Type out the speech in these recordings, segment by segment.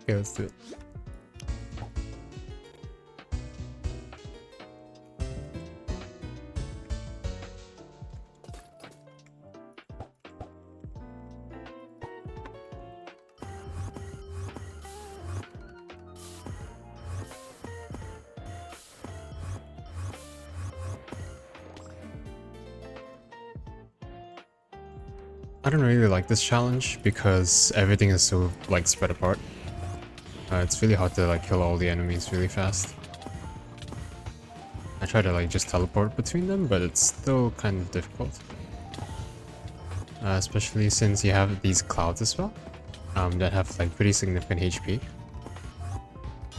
Okay, let's do it. I don't really like this challenge because everything is so like spread apart. It's really hard to like kill all the enemies really fast. I try to like just teleport between them, but it's still kind of difficult. Especially since you have these clouds as well, that have like pretty significant HP.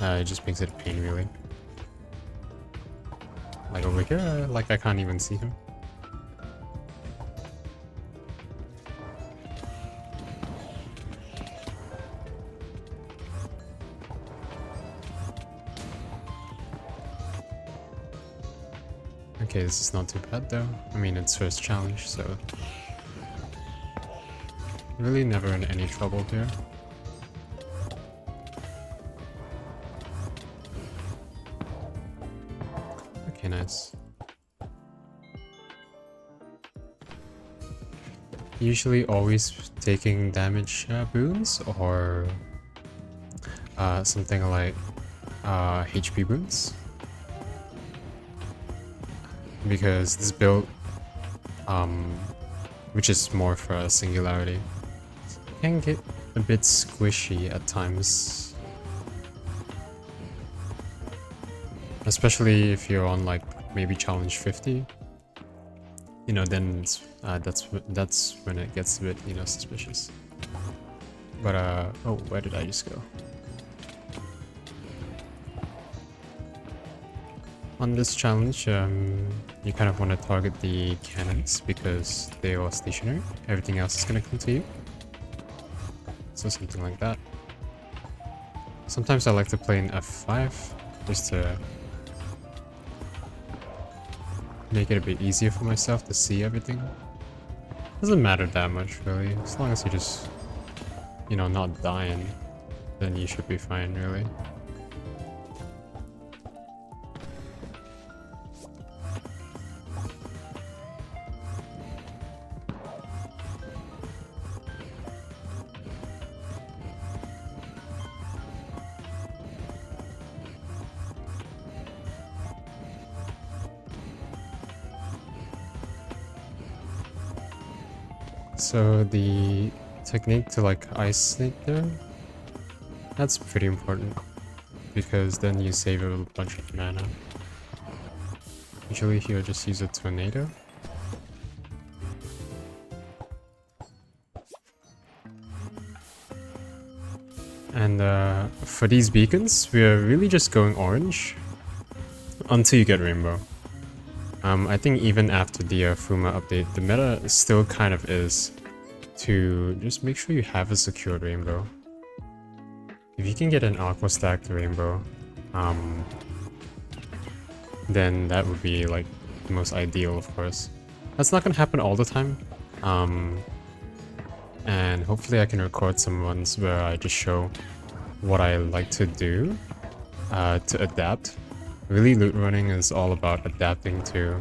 It just makes it a pain really. Like over here, like I can't even see him. Okay, this is not too bad though. I mean, it's first challenge, so really never in any trouble here. Okay, nice. Usually always taking damage boons or something like HP boons. Because this build, which is more for a singularity, can get a bit squishy at times. Especially if you're on like maybe challenge 50. You know, then it's, that's when it gets a bit, you know, suspicious. But oh, where did I just go? On this challenge, you kind of want to target the cannons because they are stationary. Everything else is going to come to you. So something like that. Sometimes I like to play in F5 just to make it a bit easier for myself to see everything. Doesn't matter that much really, as long as you just, you know, not dying, then you should be fine really. So the technique to like isolate them, that's pretty important because then you save a bunch of mana. Usually he'll just use a tornado. And for these beacons, we're really just going orange until you get rainbow. I think even after the Fruma update, the meta still kind of is to just make sure you have a secured rainbow. If you can get an aqua stacked rainbow, then that would be like the most ideal, of course. That's not gonna happen all the time, and hopefully I can record some ones where I just show what I like to do to adapt. Really, loot running is all about adapting to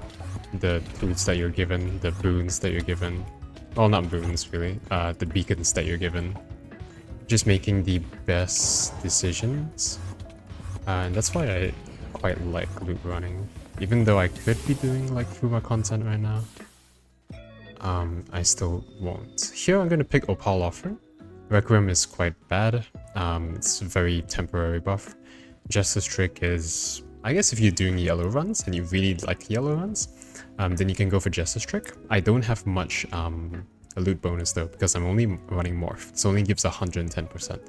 the tools that you're given, the boons that you're given. Well, not boons really, the beacons that you're given. Just making the best decisions. And that's why I quite like loot running. Even though I could be doing like Fruma content right now, I still won't. Here I'm gonna pick Opal Offering. Requiem is quite bad. It's a very temporary buff. Justice Trick is, I guess if you're doing yellow runs and you really like yellow runs, then you can go for Justice Trick. I don't have much a loot bonus though, because I'm only running Morph. It only gives 110%.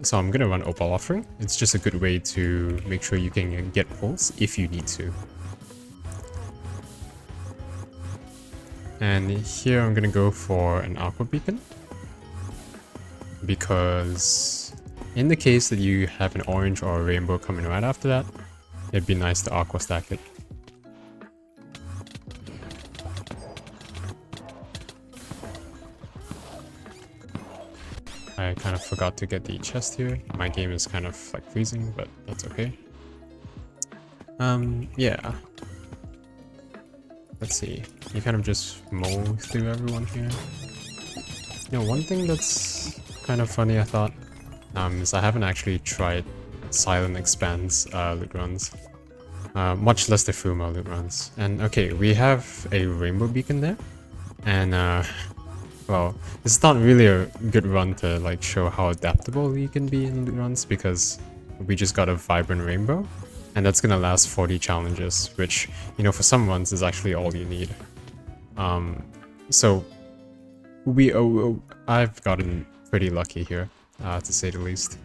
So I'm gonna run Opal Offering. It's just a good way to make sure you can get pulls if you need to. And here I'm gonna go for an Aqua Beacon, because in the case that you have an orange or a rainbow coming right after that, it'd be nice to aqua stack it. I kind of forgot to get the chest here. My game is kind of like freezing, but that's okay. Yeah. Let's see. You kind of just mow through everyone here. You know, one thing that's kind of funny, I thought, is I haven't actually tried Silent Expanse loot runs. Much less the Fruma loot runs. And okay, we have a rainbow beacon there. And well, it's not really a good run to like show how adaptable you can be in loot runs because we just got a vibrant rainbow. And that's gonna last 40 challenges, which, you know, for some runs is actually all you need. So I've gotten pretty lucky here, to say the least.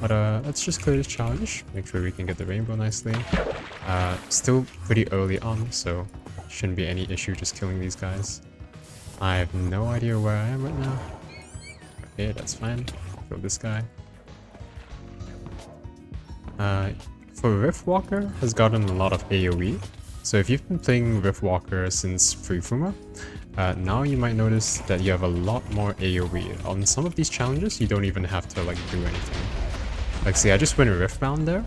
But let's just clear this challenge, make sure we can get the rainbow nicely. Still pretty early on, so shouldn't be any issue just killing these guys. I have no idea where I am right now. Okay, that's fine. Kill this guy. For Riftwalker has gotten a lot of AoE, so if you've been playing Riftwalker since pre-Fruma, now you might notice that you have a lot more AoE. On some of these challenges, you don't even have to like do anything. Like see, I just went Riftbound there,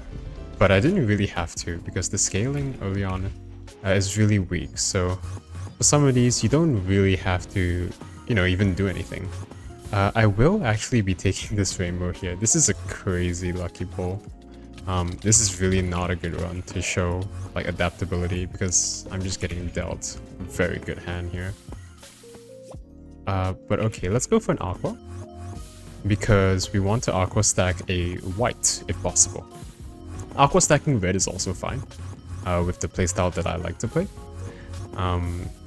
but I didn't really have to because the scaling early on is really weak, so for some of these, you don't really have to, you know, even do anything. I will actually be taking this rainbow here. This is a crazy lucky pull. This is really not a good run to show like adaptability because I'm just getting dealt a very good hand here. But okay, let's go for an aqua because we want to aqua stack a white if possible. Aqua stacking red is also fine with the playstyle that I like to play.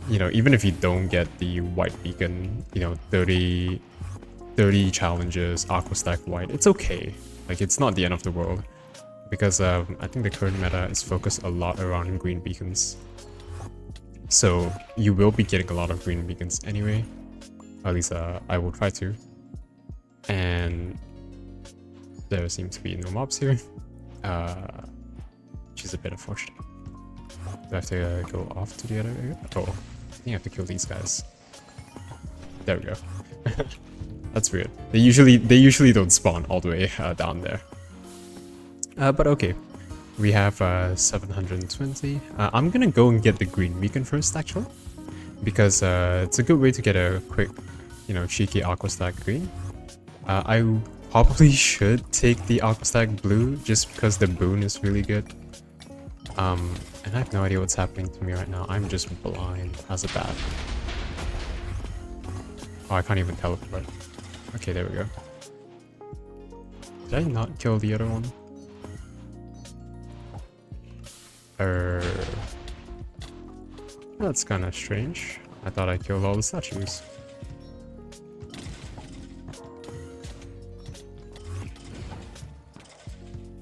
You know, even if you don't get the white beacon, you know, 30 challenges, aqua stack white, it's okay. Like, it's not the end of the world. Because I think the current meta is focused a lot around green beacons. So you will be getting a lot of green beacons anyway. At least I will try to. And there seems to be no mobs here. Which is a bit unfortunate. Do I have to go off to the other area? Oh, I think I have to kill these guys. There we go. That's weird. They usually don't spawn all the way down there. But okay, we have 720. I'm gonna go and get the green beacon first, actually, because it's a good way to get a quick, you know, cheeky aqua stack green. I probably should take the aqua stack blue just because the boon is really good. And I have no idea what's happening to me right now. I'm just blind as a bat. Oh, I can't even teleport. Okay, there we go. Did I not kill the other one? That's kind of strange. I thought I killed all the statues.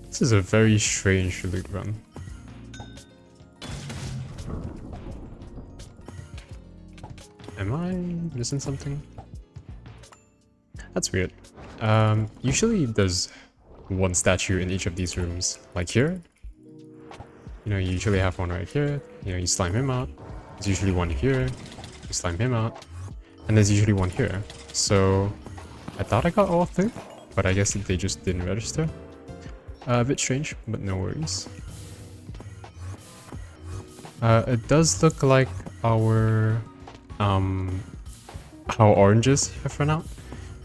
This is a very strange loot run. Am I missing something? That's weird. Usually there's one statue in each of these rooms. Like here, you know, you usually have one right here. You know, you slime him out. There's usually one here. You slime him out. And there's usually one here. So I thought I got all three, but I guess they just didn't register. A bit strange, but no worries. It does look like our oranges have run out.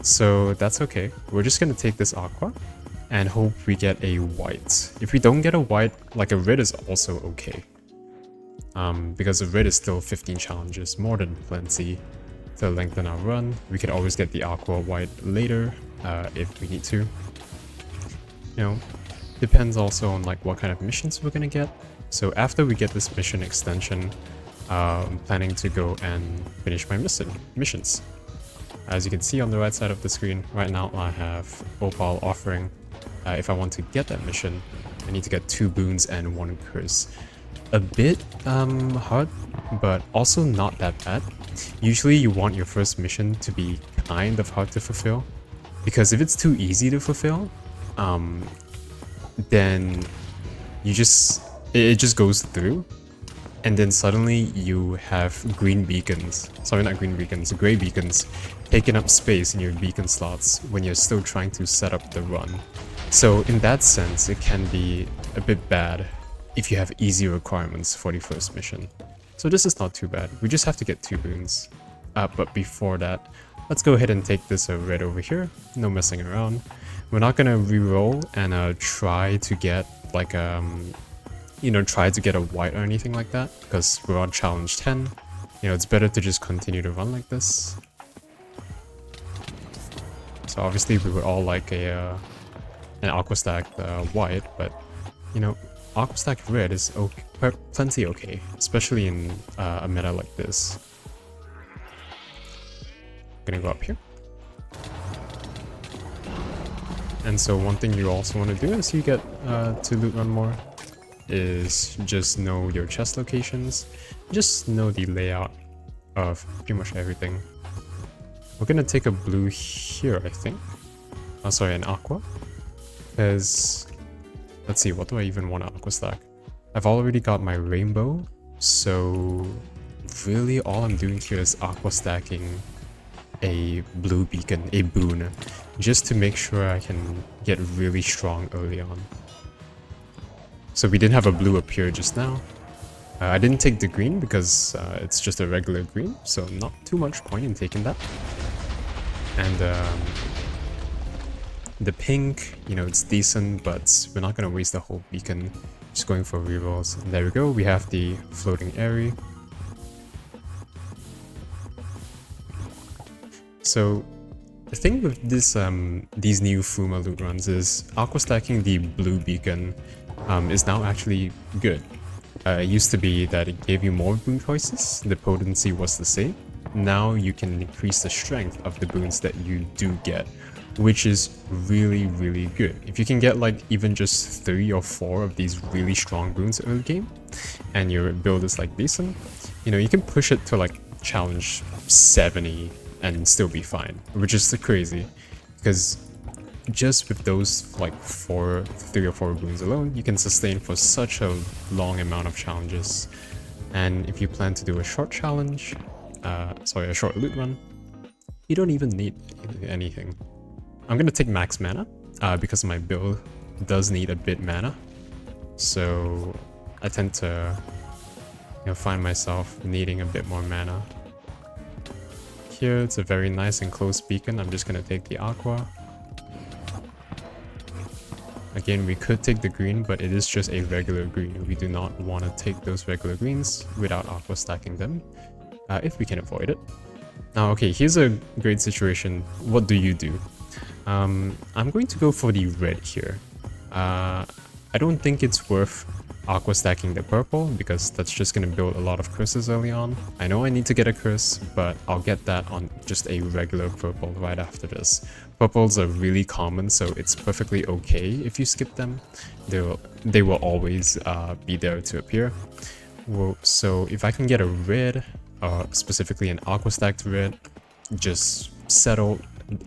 So that's okay. We're just gonna take this aqua and hope we get a white. If we don't get a white, like a red is also okay. Because a red is still 15 challenges, more than plenty to lengthen our run. We could always get the aqua white later if we need to. You know, depends also on like what kind of missions we're gonna get. So after we get this mission extension, I'm planning to go and finish my missions. As you can see on the right side of the screen, right now I have Opal offering. If I want to get that mission, I need to get 2 boons and 1 curse. A bit hard, but also not that bad. Usually you want your first mission to be kind of hard to fulfill, because if it's too easy to fulfill, then it just goes through. and then suddenly you have green beacons, sorry not green beacons, gray beacons taking up space in your beacon slots when you're still trying to set up the run. So in that sense, it can be a bit bad if you have easy requirements for the first mission. So this is not too bad, we just have to get 2 boons. But before that, let's go ahead and take this red over here, no messing around. We're not gonna reroll and try to get like you know, try to get a white or anything like that, because we're on challenge 10. You know, it's better to just continue to run like this. So obviously we would all like an aqua stacked white, but you know, aqua stacked red is okay, plenty okay, especially in a meta like this. Gonna go up here. And so one thing you also want to do as you get to loot run more is just know your chest locations, just know the layout of pretty much everything. We're gonna take a blue here, I think. Oh, sorry, an aqua. Because, let's see, what do I even want to aqua stack? I've already got my rainbow, so really all I'm doing here is aqua stacking a blue beacon, a boon, just to make sure I can get really strong early on. So we didn't have a blue up here just now. I didn't take the green because it's just a regular green, so not too much point in taking that. And the pink, you know, it's decent, but we're not going to waste the whole beacon. Just going for rerolls. And there we go, we have the floating area. So the thing with this these new Fruma loot runs is aqua stacking the blue beacon is now actually good. It used to be that it gave you more boon choices, the potency was the same. Now you can increase the strength of the boons that you do get, which is really, really good. If you can get like even just 3 or 4 of these really strong boons early game, and your build is like decent, you know, you can push it to like challenge 70 and still be fine, which is crazy, because just with those like 3 or 4 boons alone, you can sustain for such a long amount of challenges. And if you plan to do a short challenge, a short loot run, you don't even need anything. I'm gonna take max mana because my build does need a bit mana, so I tend to, you know, find myself needing a bit more mana. Here it's a very nice and close beacon. I'm just gonna take the aqua. Again, we could take the green, but it is just a regular green. We do not want to take those regular greens without aqua stacking them, if we can avoid it. Now, okay, here's a great situation. What do you do? I'm going to go for the red here. I don't think it's worth aqua stacking the purple, because that's just going to build a lot of curses early on. I know I need to get a curse, but I'll get that on just a regular purple right after this. Purples are really common, so it's perfectly okay if you skip them. They will always be there to appear. Well, so if I can get a red, specifically an aqua stacked red, just settled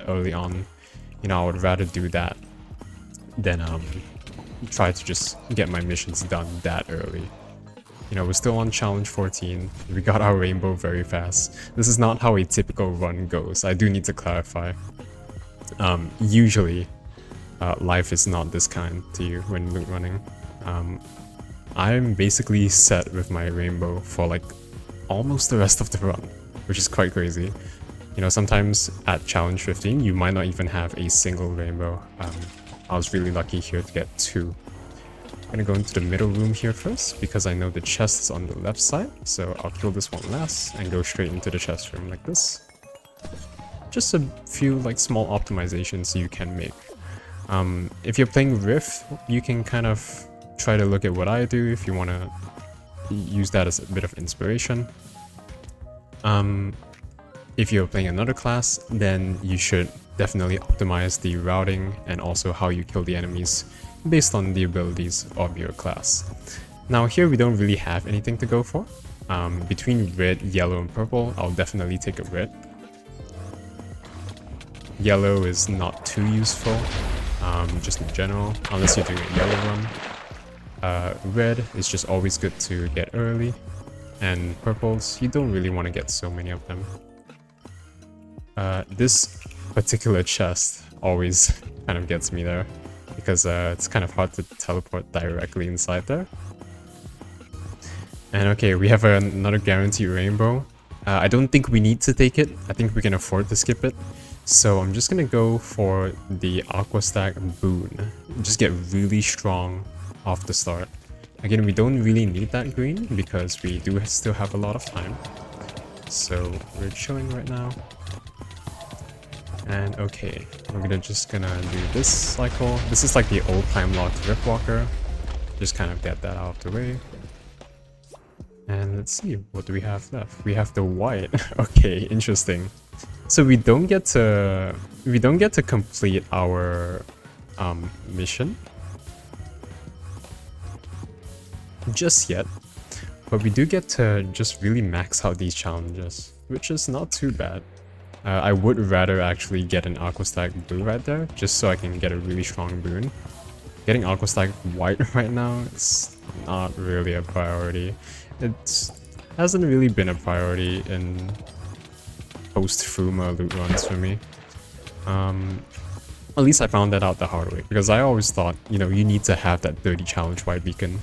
early on, you know, I would rather do that than try to just get my missions done that early. You know, we're still on challenge 14. We got our rainbow very fast. This is not how a typical run goes. I do need to clarify. Usually, life is not this kind to you when loot running. I'm basically set with my rainbow for like almost the rest of the run, which is quite crazy. You know, sometimes at challenge 15, you might not even have a single rainbow. I was really lucky here to get 2. I'm gonna go into the middle room here first, because I know the chest is on the left side, so I'll kill this one last and go straight into the chest room like this. Just a few like small optimizations you can make. If you're playing Rift, you can kind of try to look at what I do if you want to use that as a bit of inspiration. If you're playing another class, then you should definitely optimize the routing and also how you kill the enemies based on the abilities of your class. Now here we don't really have anything to go for. Between red, yellow, and purple, I'll definitely take a red. Yellow is not too useful, just in general, unless you're doing a yellow run. Red is just always good to get early. And purples, you don't really want to get so many of them. This particular chest always kind of gets me there, because it's kind of hard to teleport directly inside there. And okay, we have another guaranteed rainbow. I don't think we need to take it. I think we can afford to skip it. So I'm just gonna go for the Aqua Stack boon. Just get really strong off the start. Again, we don't really need that green because we do still have a lot of time. So we're chilling right now. And okay, we're just gonna do this cycle. This is like the old time locked Riftwalker. Just kind of get that out of the way. And let's see, what do we have left? We have the white. Okay, interesting. So we don't get to complete our mission just yet, but we do get to just really max out these challenges, which is not too bad. I would rather actually get an Aqua Stack blue right there, just so I can get a really strong boon. Getting Aqua Stack white right now is not really a priority. It hasn't really been a priority in post-Fruma loot runs for me. At least I found that out the hard way, because I always thought, you know, you need to have that 30 challenge white beacon.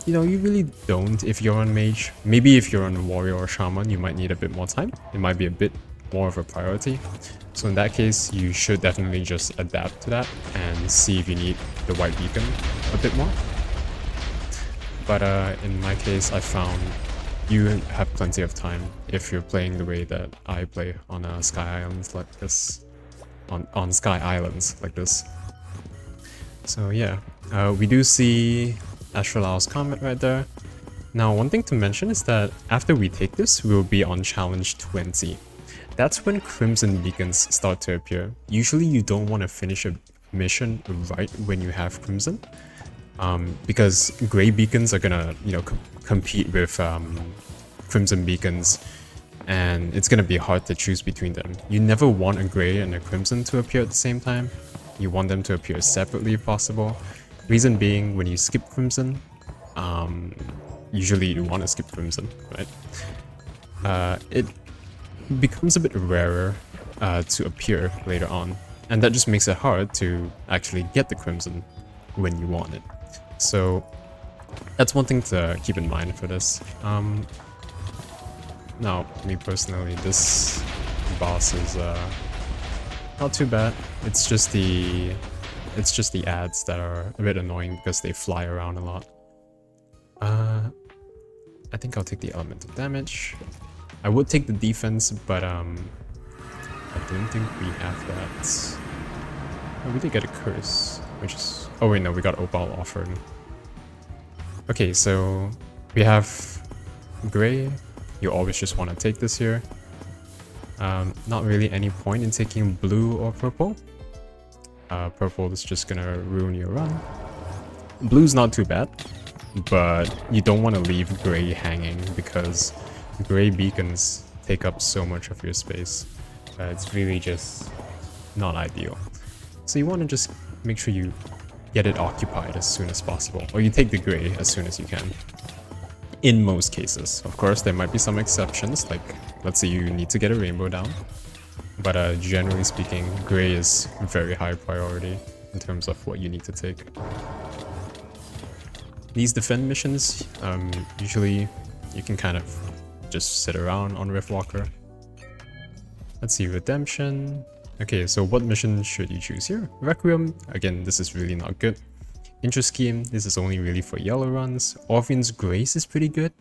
You know, you really don't if you're on Mage. Maybe if you're on Warrior or Shaman, you might need a bit more time. It might be a bit more of a priority. So in that case, you should definitely just adapt to that and see if you need the white beacon a bit more. But in my case, I found you have plenty of time if you're playing the way that I play on Sky Islands like this. On Sky Islands like this. So yeah, we do see Astralao's Comet right there. Now, one thing to mention is that after we take this, we'll be on challenge 20. That's when Crimson Beacons start to appear. Usually you don't want to finish a mission right when you have Crimson, because Grey Beacons are gonna, you know, compete with Crimson Beacons, and it's gonna be hard to choose between them. You never want a Grey and a Crimson to appear at the same time. You want them to appear separately if possible. Reason being, when you skip Crimson, usually you want to skip Crimson, right? It becomes a bit rarer to appear later on, and that just makes it hard to actually get the Crimson when you want it. So that's one thing to keep in mind for this. Now, me personally, this boss is not too bad. It's just the ads that are a bit annoying because they fly around a lot. I think I'll take the elemental damage. I would take the defense, but I don't think we have that. Oh, we did get a curse, which is... Oh wait, no, we got Opal offering. Okay, so we have Grey. You always just want to take this here. Not really any point in taking blue or purple. Purple is just gonna ruin your run. Blue's not too bad, but you don't want to leave Grey hanging because Grey beacons take up so much of your space. It's really just not ideal. So you want to just make sure you get it occupied as soon as possible, or you take the Grey as soon as you can. In most cases. Of course, there might be some exceptions, like let's say you need to get a rainbow down. But generally speaking, Grey is very high priority in terms of what you need to take. These defend missions, usually you can kind of just sit around on Riftwalker. Let's see, Redemption. Okay, so what mission should you choose here? Requiem, again, this is really not good. Interest Scheme, this is only really for yellow runs. Orphean's Grace is pretty good,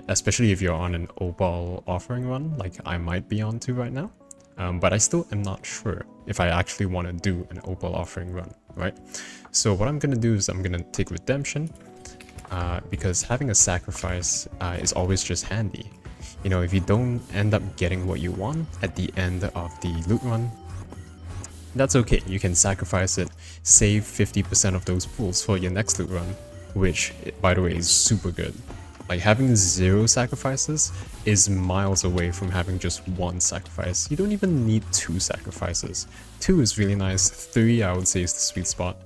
especially if you're on an Opal offering run, like I might be on to right now. But I still am not sure if I actually want to do an Opal offering run, right? So what I'm going to do is I'm going to take Redemption, because having a sacrifice is always just handy. You know, if you don't end up getting what you want at the end of the loot run, that's okay. You can sacrifice it, save 50% of those pools for your next loot run, which, by the way, is super good. Like, having 0 sacrifices is miles away from having just 1 sacrifice. You don't even need 2 sacrifices. 2 is really nice, 3 I would say is the sweet spot.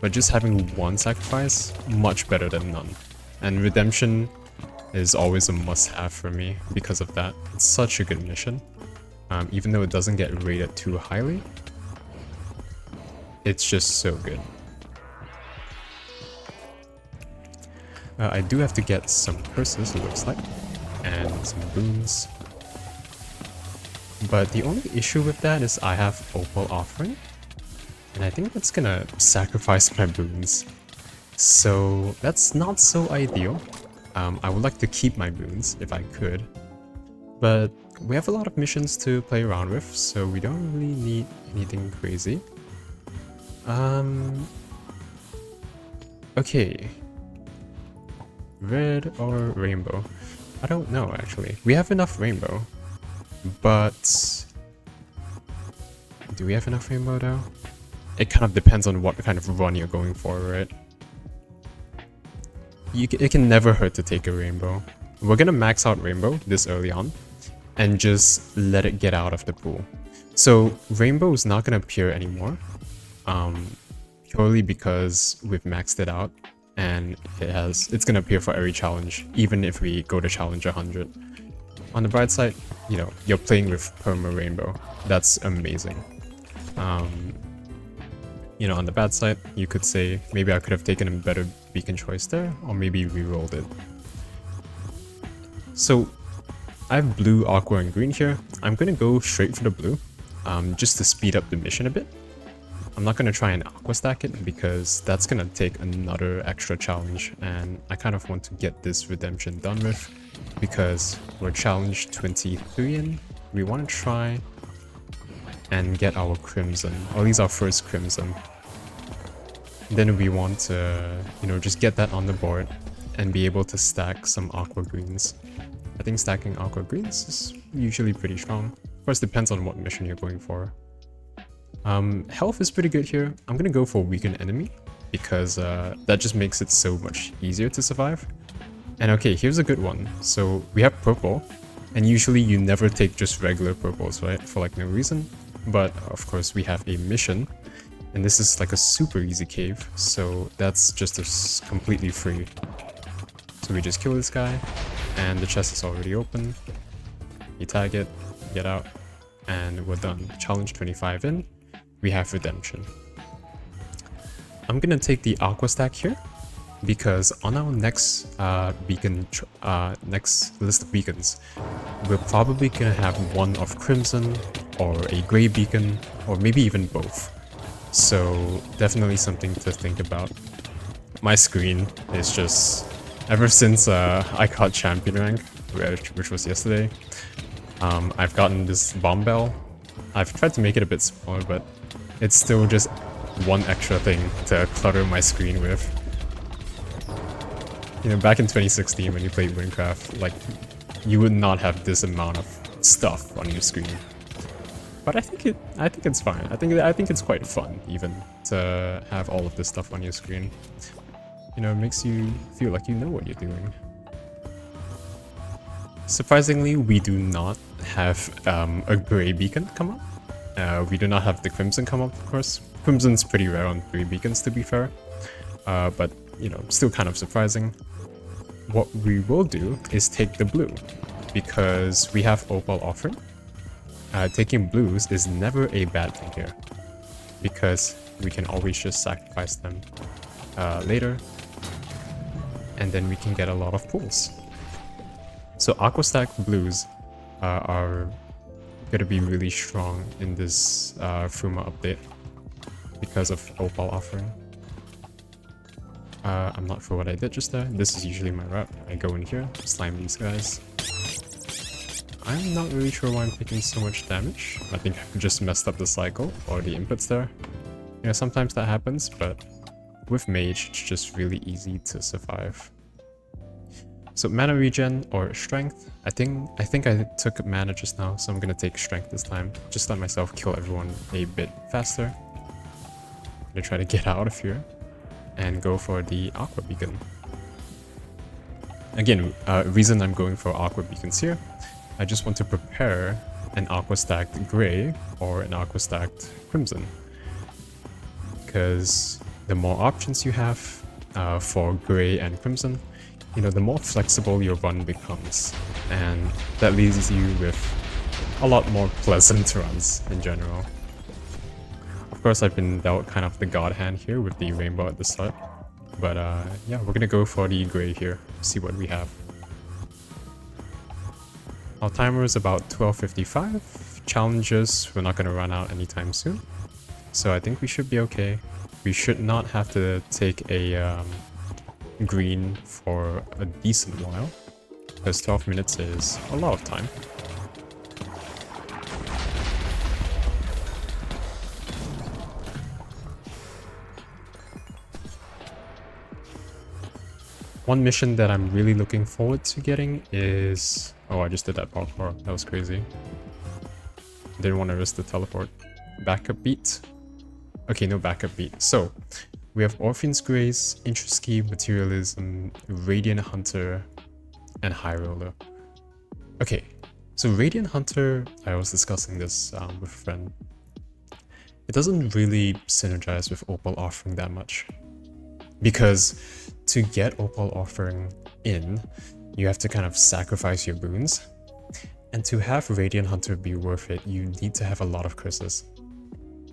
But just having 1 sacrifice, much better than none. And Redemption, is always a must-have for me because of that. It's such a good mission. Even though it doesn't get rated too highly, it's just so good. I do have to get some curses, it looks like, and some boons. But the only issue with that is I have Opal Offering, and I think that's gonna sacrifice my boons. So that's not so ideal. I would like to keep my boons if I could, but we have a lot of missions to play around with, so we don't really need anything crazy. Okay. Red or rainbow? I don't know actually. We have enough rainbow, but do we have enough rainbow though? It kind of depends on what kind of run you're going for, right? It can never hurt to take a rainbow. We're gonna max out rainbow this early on and just let it get out of the pool. So rainbow is not gonna appear anymore, purely because we've maxed it out, and it's gonna appear for every challenge, even if we go to challenge 100. On the bright side, you know, you're playing with perma rainbow. That's amazing. You know, on the bad side, you could say maybe I could have taken a better beacon choice there, or maybe re-rolled it. So I have blue, aqua, and green here. I'm gonna go straight for the blue, just to speed up the mission a bit. I'm not gonna try and aqua stack it because that's gonna take another extra challenge, and I kind of want to get this redemption done with because we're challenge 23 in. We want to try and get our crimson, or at least our first crimson. Then we want to, you know, just get that on the board and be able to stack some aqua greens. I think stacking aqua greens is usually pretty strong. Of course, depends on what mission you're going for. Health is pretty good here. I'm gonna go for weaken enemy because that just makes it so much easier to survive. And okay, here's a good one. So we have purple, and usually you never take just regular purples, right? For like no reason. But of course we have a mission, and this is like a super easy cave, so that's just completely free. So we just kill this guy, and the chest is already open. You tag it, get out, and we're done. Challenge 25 in, we have redemption. I'm gonna take the aqua stack here, because on our next next list of beacons, we're probably gonna have one of crimson, or a grey beacon, or maybe even both. So definitely something to think about. My screen is just, ever since I caught champion rank, which was yesterday, I've gotten this bomb bell. I've tried to make it a bit smaller, but it's still just one extra thing to clutter my screen with. You know, back in 2016 when you played Wynncraft, like, you would not have this amount of stuff on your screen. But I think it's fine. I think it's quite fun even to have all of this stuff on your screen. You know, it makes you feel like you know what you're doing. Surprisingly, we do not have a grey beacon come up. We do not have the crimson come up, of course. Crimson's pretty rare on grey beacons, to be fair. But, you know, still kind of surprising. What we will do is take the blue, because we have Opal Offering. Taking blues is never a bad thing here, because we can always just sacrifice them later, and then we can get a lot of pulls. So aqua stack blues are gonna be really strong in this Fruma update because of Opal Offering. I'm not sure what I did just there. This is usually my route. I go in here, slime these guys. I'm not really sure why I'm taking so much damage. I think I just messed up the cycle or the inputs there. You know, sometimes that happens, but with Mage, it's just really easy to survive. So mana regen or strength. I think I took mana just now, so I'm gonna take strength this time. Just let myself kill everyone a bit faster. I'm gonna try to get out of here and go for the aqua beacon. Again, reason I'm going for aqua beacons here, I just want to prepare an aqua stacked grey or an aqua stacked crimson, because the more options you have for grey and crimson, you know, the more flexible your run becomes, and that leaves you with a lot more pleasant runs in general. Of course, I've been dealt kind of the god hand here with the rainbow at the start, but yeah, we're gonna go for the gray here, see what we have. Our timer is about 12:55. Challenges, we're not gonna run out anytime soon, so I think we should be okay. We should not have to take a green for a decent while, because 12 minutes is a lot of time. One mission that I'm really looking forward to getting is... Oh, I just did that parkour. That was crazy. Didn't want to risk the teleport. Backup beat. Okay, no backup beat. So, we have Orphan's Grace, Intriski, Materialism, Radiant Hunter, and High Roller. Okay, so Radiant Hunter, I was discussing this with a friend. It doesn't really synergize with Opal Offering that much. Because to get Opal Offering in, you have to kind of sacrifice your boons. And to have Radiant Hunter be worth it, you need to have a lot of curses.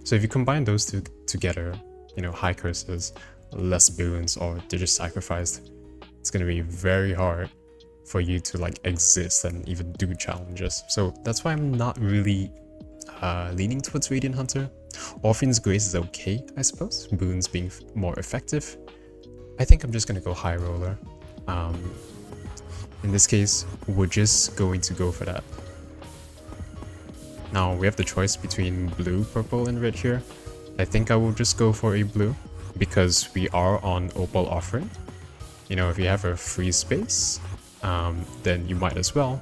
So if you combine those two together, you know, high curses, less boons, or they're just sacrificed, it's going to be very hard for you to like exist and even do challenges. So that's why I'm not really leaning towards Radiant Hunter. Orphan's Grace is okay, I suppose, boons being more effective. I think I'm just going to go High Roller. In this case, we're just going to go for that. Now we have the choice between blue, purple, and red here. I think I will just go for a blue because we are on Opal Offering. You know, if you have a free space, then you might as well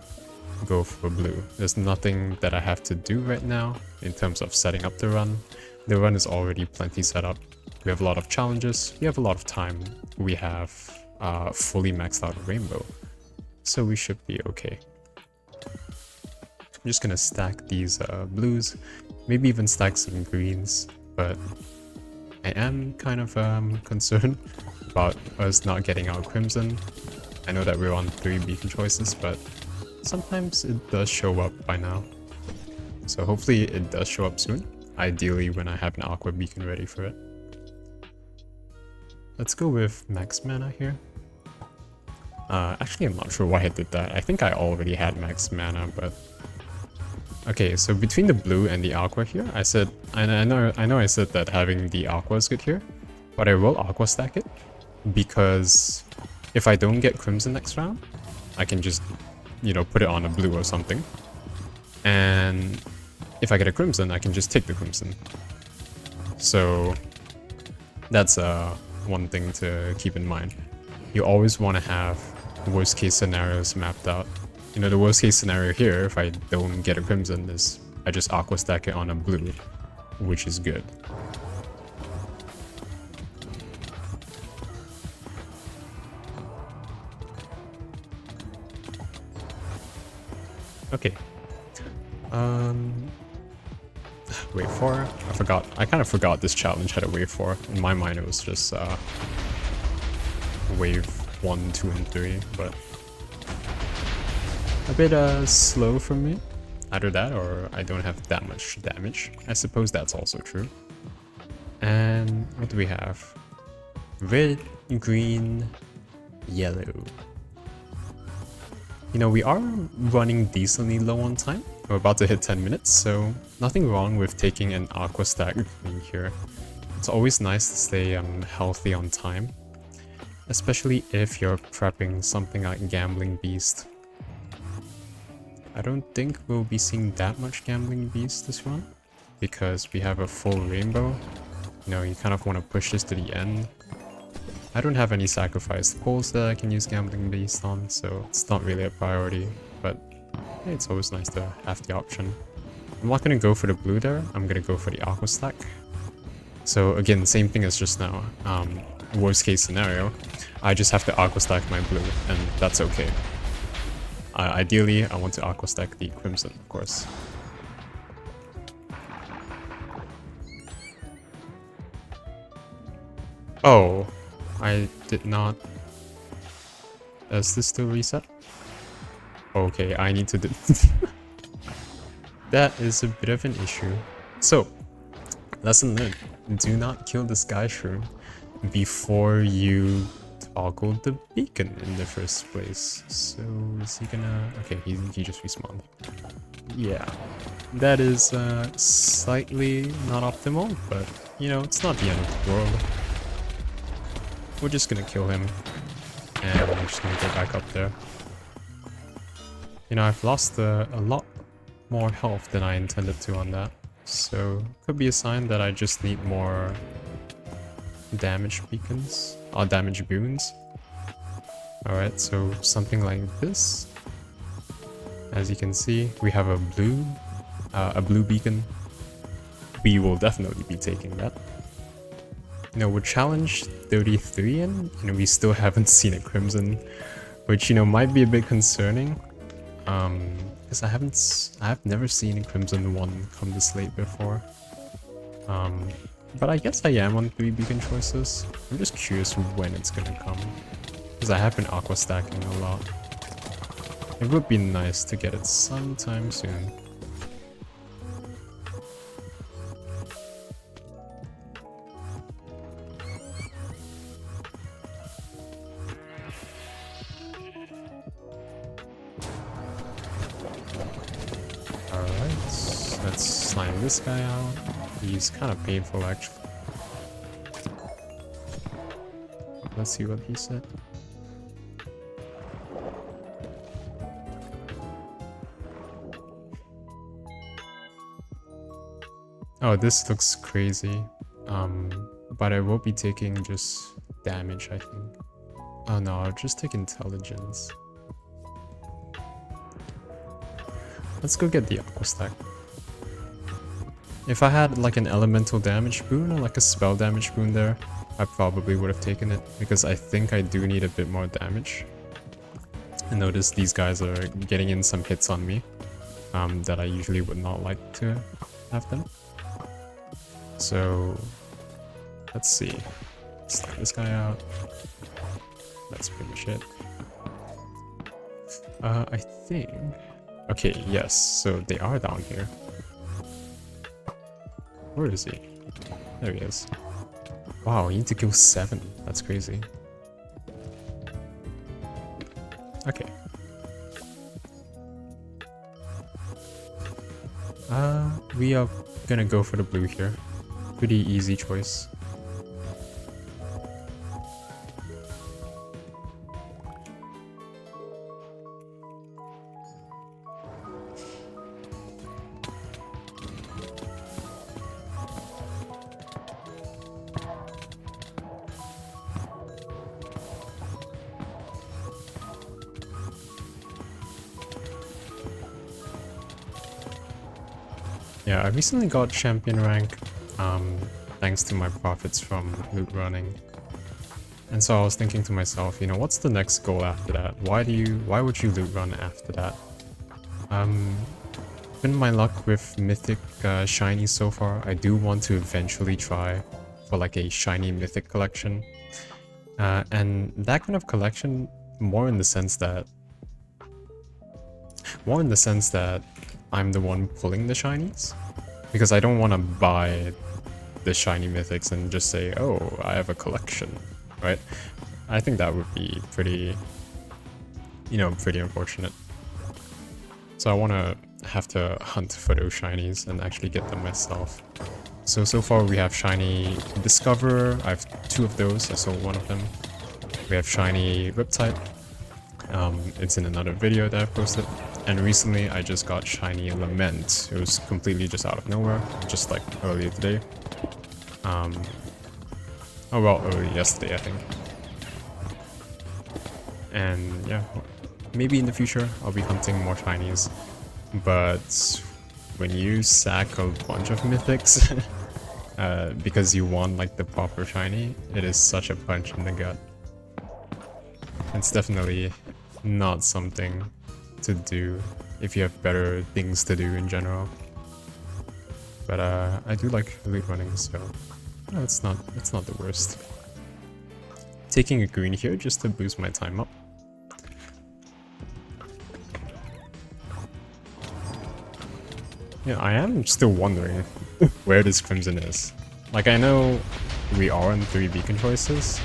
go for blue. There's nothing that I have to do right now in terms of setting up the run. The run is already plenty set up. We have a lot of challenges. We have a lot of time. We have fully maxed out Rainbow. So we should be okay. I'm just gonna stack these blues, maybe even stack some greens, but I am kind of concerned about us not getting our crimson. I know that we're on 3 beacon choices, but sometimes it does show up by now. So hopefully it does show up soon, ideally when I have an aqua beacon ready for it. Let's go with max mana here. Actually, I'm not sure why I did that. I think I already had max mana, but... Okay, so between the blue and the aqua here, I said... I know I said that having the aqua is good here, but I will aqua stack it, because if I don't get crimson next round, I can just, you know, put it on a blue or something. And if I get a crimson, I can just take the crimson. So that's one thing to keep in mind. You always want to have worst case scenarios mapped out. You know, the worst case scenario here, if I don't get a crimson, is I just aqua stack it on a blue, which is good. Okay. Wave 4. I kind of forgot this challenge had a wave 4. In my mind it was just wave 1, 2, and 3, but a bit slow for me. Either that or I don't have that much damage. I suppose that's also true. And what do we have? Red, green, yellow. You know, we are running decently low on time. We're about to hit 10 minutes, so nothing wrong with taking an aqua stack green here. It's always nice to stay healthy on time, especially if you're prepping something like Gambling Beast. I don't think we'll be seeing that much Gambling Beast this run, because we have a full rainbow. You know, you kind of want to push this to the end. I don't have any sacrificed poles that I can use Gambling Beast on, so it's not really a priority, but hey, it's always nice to have the option. I'm not going to go for the blue there, I'm going to go for the aqua stack. So again, same thing as just now. Worst case scenario, I just have to aqua stack my blue, and that's okay. Ideally, I want to aqua stack the crimson, of course. Oh, I did not... Does this still reset? Okay, I need to do... That is a bit of an issue. So, lesson learned. Do not kill the Sky Shroom before you toggle the beacon in the first place. So, is he gonna... Okay, he just respawned. Yeah. That is slightly not optimal, but, you know, it's not the end of the world. We're just gonna kill him. And we're just gonna go back up there. You know, I've lost a lot more health than I intended to on that. So, could be a sign that I just need more damage beacons. Or damage boons. Alright, so something like this. As you can see, we have a blue beacon. We will definitely be taking that. You know, we're challenge 33 in, and we still haven't seen a crimson, which, you know, might be a bit concerning. Because I've never seen a crimson one come this late before. But I guess I am on 3 beacon choices. I'm just curious when it's gonna come. Because I have been aqua stacking a lot. It would be nice to get it sometime soon. Alright, let's slime this guy out. He's kind of painful actually. Let's see what he said. Oh, this looks crazy. But I will be taking just damage, I think. Oh no, I'll just take intelligence. Let's go get the aqua stack. If I had like an elemental damage boon or like a spell damage boon there, I probably would have taken it, because I think I do need a bit more damage. I notice these guys are getting in some hits on me that I usually would not like to have them. So let's see. Let's take this guy out. That's pretty much it. I think... Okay, yes, so they are down here. Where is he? There he is. Wow, you need to kill 7. That's crazy. Okay. We are gonna go for the blue here. Pretty easy choice. Yeah, I recently got champion rank, thanks to my profits from Lootrunning. And so I was thinking to myself, you know, what's the next goal after that? Why would you loot run after that? Been my luck with mythic shiny so far. I do want to eventually try for like a shiny mythic collection. And that kind of collection, more in the sense that I'm the one pulling the shinies, because I don't want to buy the shiny mythics and just say, oh, I have a collection, right? I think that would be pretty, you know, pretty unfortunate. So I want to have to hunt for those shinies and actually get them myself. So far we have shiny Discoverer. I have 2 of those. I sold 1 of them. We have shiny Riptide. It's in another video that I posted. And recently I just got shiny Lament. It was completely just out of nowhere, just like earlier today. Oh well, early yesterday I think. And yeah, maybe in the future I'll be hunting more shinies. But when you sack a bunch of mythics because you want like the proper shiny, it is such a punch in the gut. It's definitely not something to do if you have better things to do in general. But I do like loot running, so no, it's not the worst. Taking a green here just to boost my time up. Yeah, I am still wondering where this Crimson is. Like, I know we are on 3 beacon choices.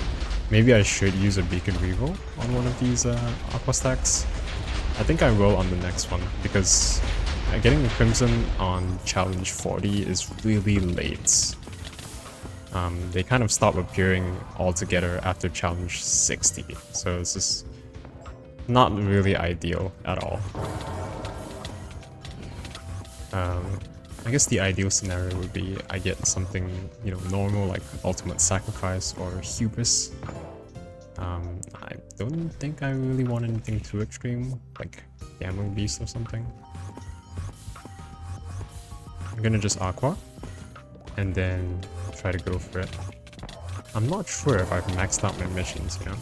Maybe I should use a beacon reroll on one of these aqua stacks. I think I will on the next one, because getting the Crimson on challenge 40 is really late. They kind of stop appearing altogether after challenge 60, so it's just not really ideal at all. I guess the ideal scenario would be I get something, you know, normal like Ultimate Sacrifice or Hubris. I don't think I really want anything too extreme, like Gambling Beast or something. I'm gonna just Aqua, and then try to go for it. I'm not sure if I've maxed out my missions, you know?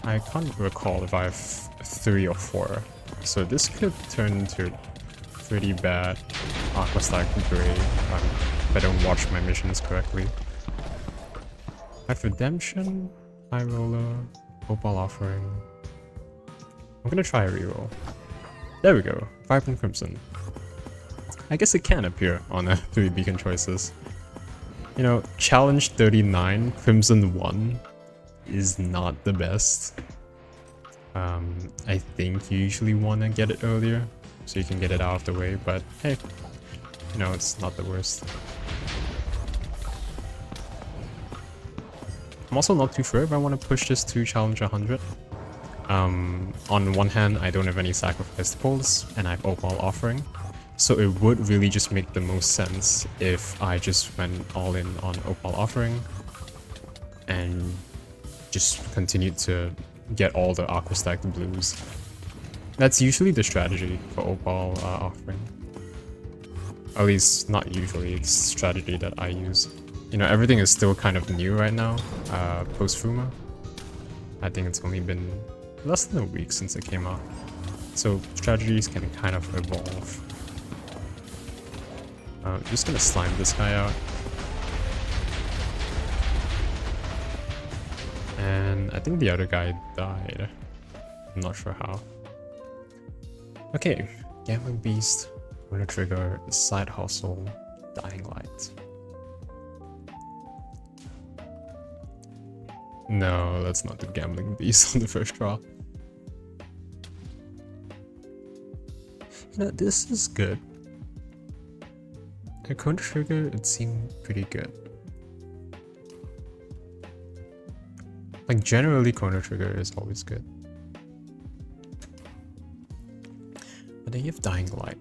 I can't recall if I have 3 or 4, so this could turn into pretty bad Aqua Stack Gray if I don't watch my missions correctly. I have Redemption, High Roller, Opal Offering. I'm gonna try a reroll. There we go, Vibrant Crimson. I guess it can appear on 3 beacon choices. You know, challenge 39, Crimson 1 is not the best. I think you usually want to get it earlier, so you can get it out of the way, but hey, you know, it's not the worst. I'm also not too sure if I want to push this to challenge 100. On one hand, I don't have any sacrificed pulls, and I have Opal Offering, so it would really just make the most sense if I just went all in on Opal Offering and just continued to get all the aqua stacked blues. That's usually the strategy for Opal Offering. At least, not usually, it's the strategy that I use. You know, everything is still kind of new right now, post Fruma. I think it's only been less than a week since it came out. So strategies can kind of evolve. I'm just gonna slime this guy out. And I think the other guy died. I'm not sure how. Okay, Gambling Beast, Winter Trigger, Side Hustle, Dying Light. No, let's not do Gambling Beast on the first draw. No, this is good. A Chrono Trigger, it seemed pretty good. Like, generally, Chrono Trigger is always good. But then you have Dying Light.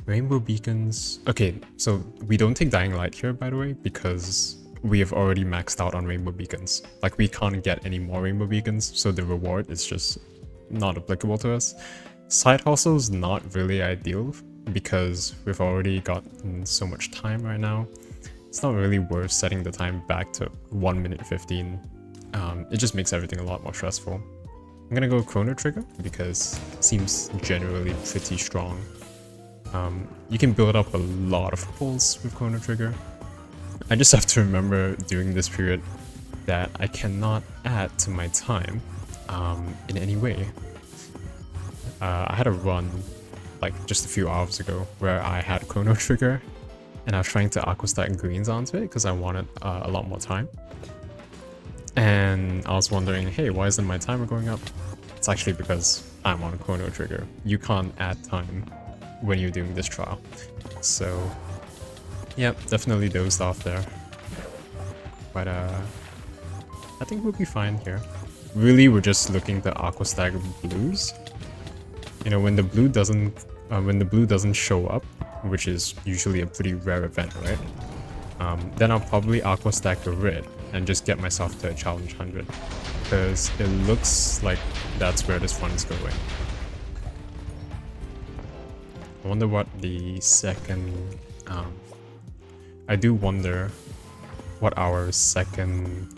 Rainbow Beacons. Okay, so we don't take Dying Light here, by the way, because we have already maxed out on Rainbow Beacons. Like, we can't get any more Rainbow Beacons, so the reward is just not applicable to us. Side Hustle is not really ideal, because we've already gotten so much time right now. It's not really worth setting the time back to 1 minute 15. It just makes everything a lot more stressful. I'm gonna go Chrono Trigger because it seems generally pretty strong. You can build up a lot of pulls with Chrono Trigger. I just have to remember during this period that I cannot add to my time in any way. I had a run like just a few hours ago where I had Chrono Trigger and I was trying to aqua stack greens onto it because I wanted a lot more time. And I was wondering, hey, why isn't my timer going up? It's actually because I'm on Chrono Trigger. You can't add time when you're doing this trial. So, yeah, definitely dozed off there. But I think we'll be fine here. Really, we're just looking to aqua stack blues. You know, when the blue doesn't show up, which is usually a pretty rare event, right? Then I'll probably aqua stack the red and just get myself to a challenge 100, because it looks like that's where this one is going. I wonder what the second... I do wonder what our second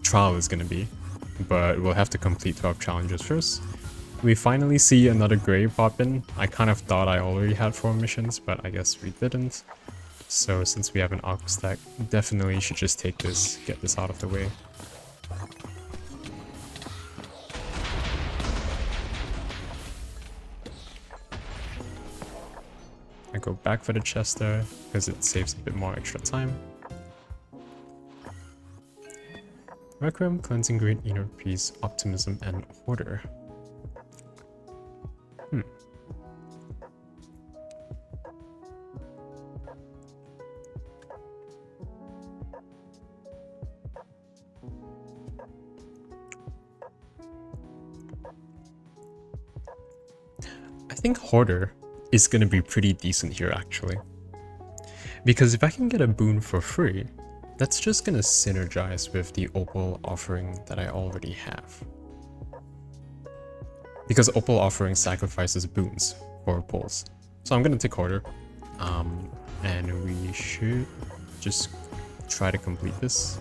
trial is going to be, but we'll have to complete 12 challenges first. We finally see another gray pop in. I kind of thought I already had 4 missions, but I guess we didn't. So since we have an aqua stack, definitely should just take this, get this out of the way. go back for the Chester because it saves a bit more extra time. Requiem, Cleansing Great, Inner Peace, Optimism, and Order. I think Hoarder is going to be pretty decent here actually. Because if I can get a boon for free, that's just going to synergize with the Opal offering that I already have. Because Opal offering sacrifices boons for pulls. So I'm going to take Hoarder. And we should just try to complete this.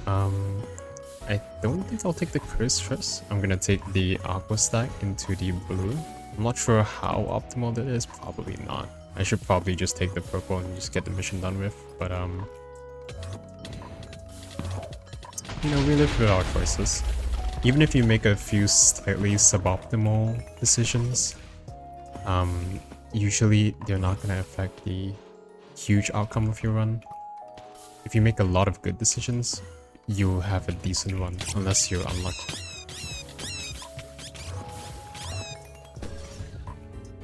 I don't think I'll take the curse first. I'm going to take the Aqua stack into the blue. I'm not sure how optimal that is, probably not. I should probably just take the purple and just get the mission done with, but you know, we live with our choices. Even if you make a few slightly suboptimal decisions, usually they're not going to affect the huge outcome of your run. If you make a lot of good decisions, you'll have a decent run, unless you're unlucky.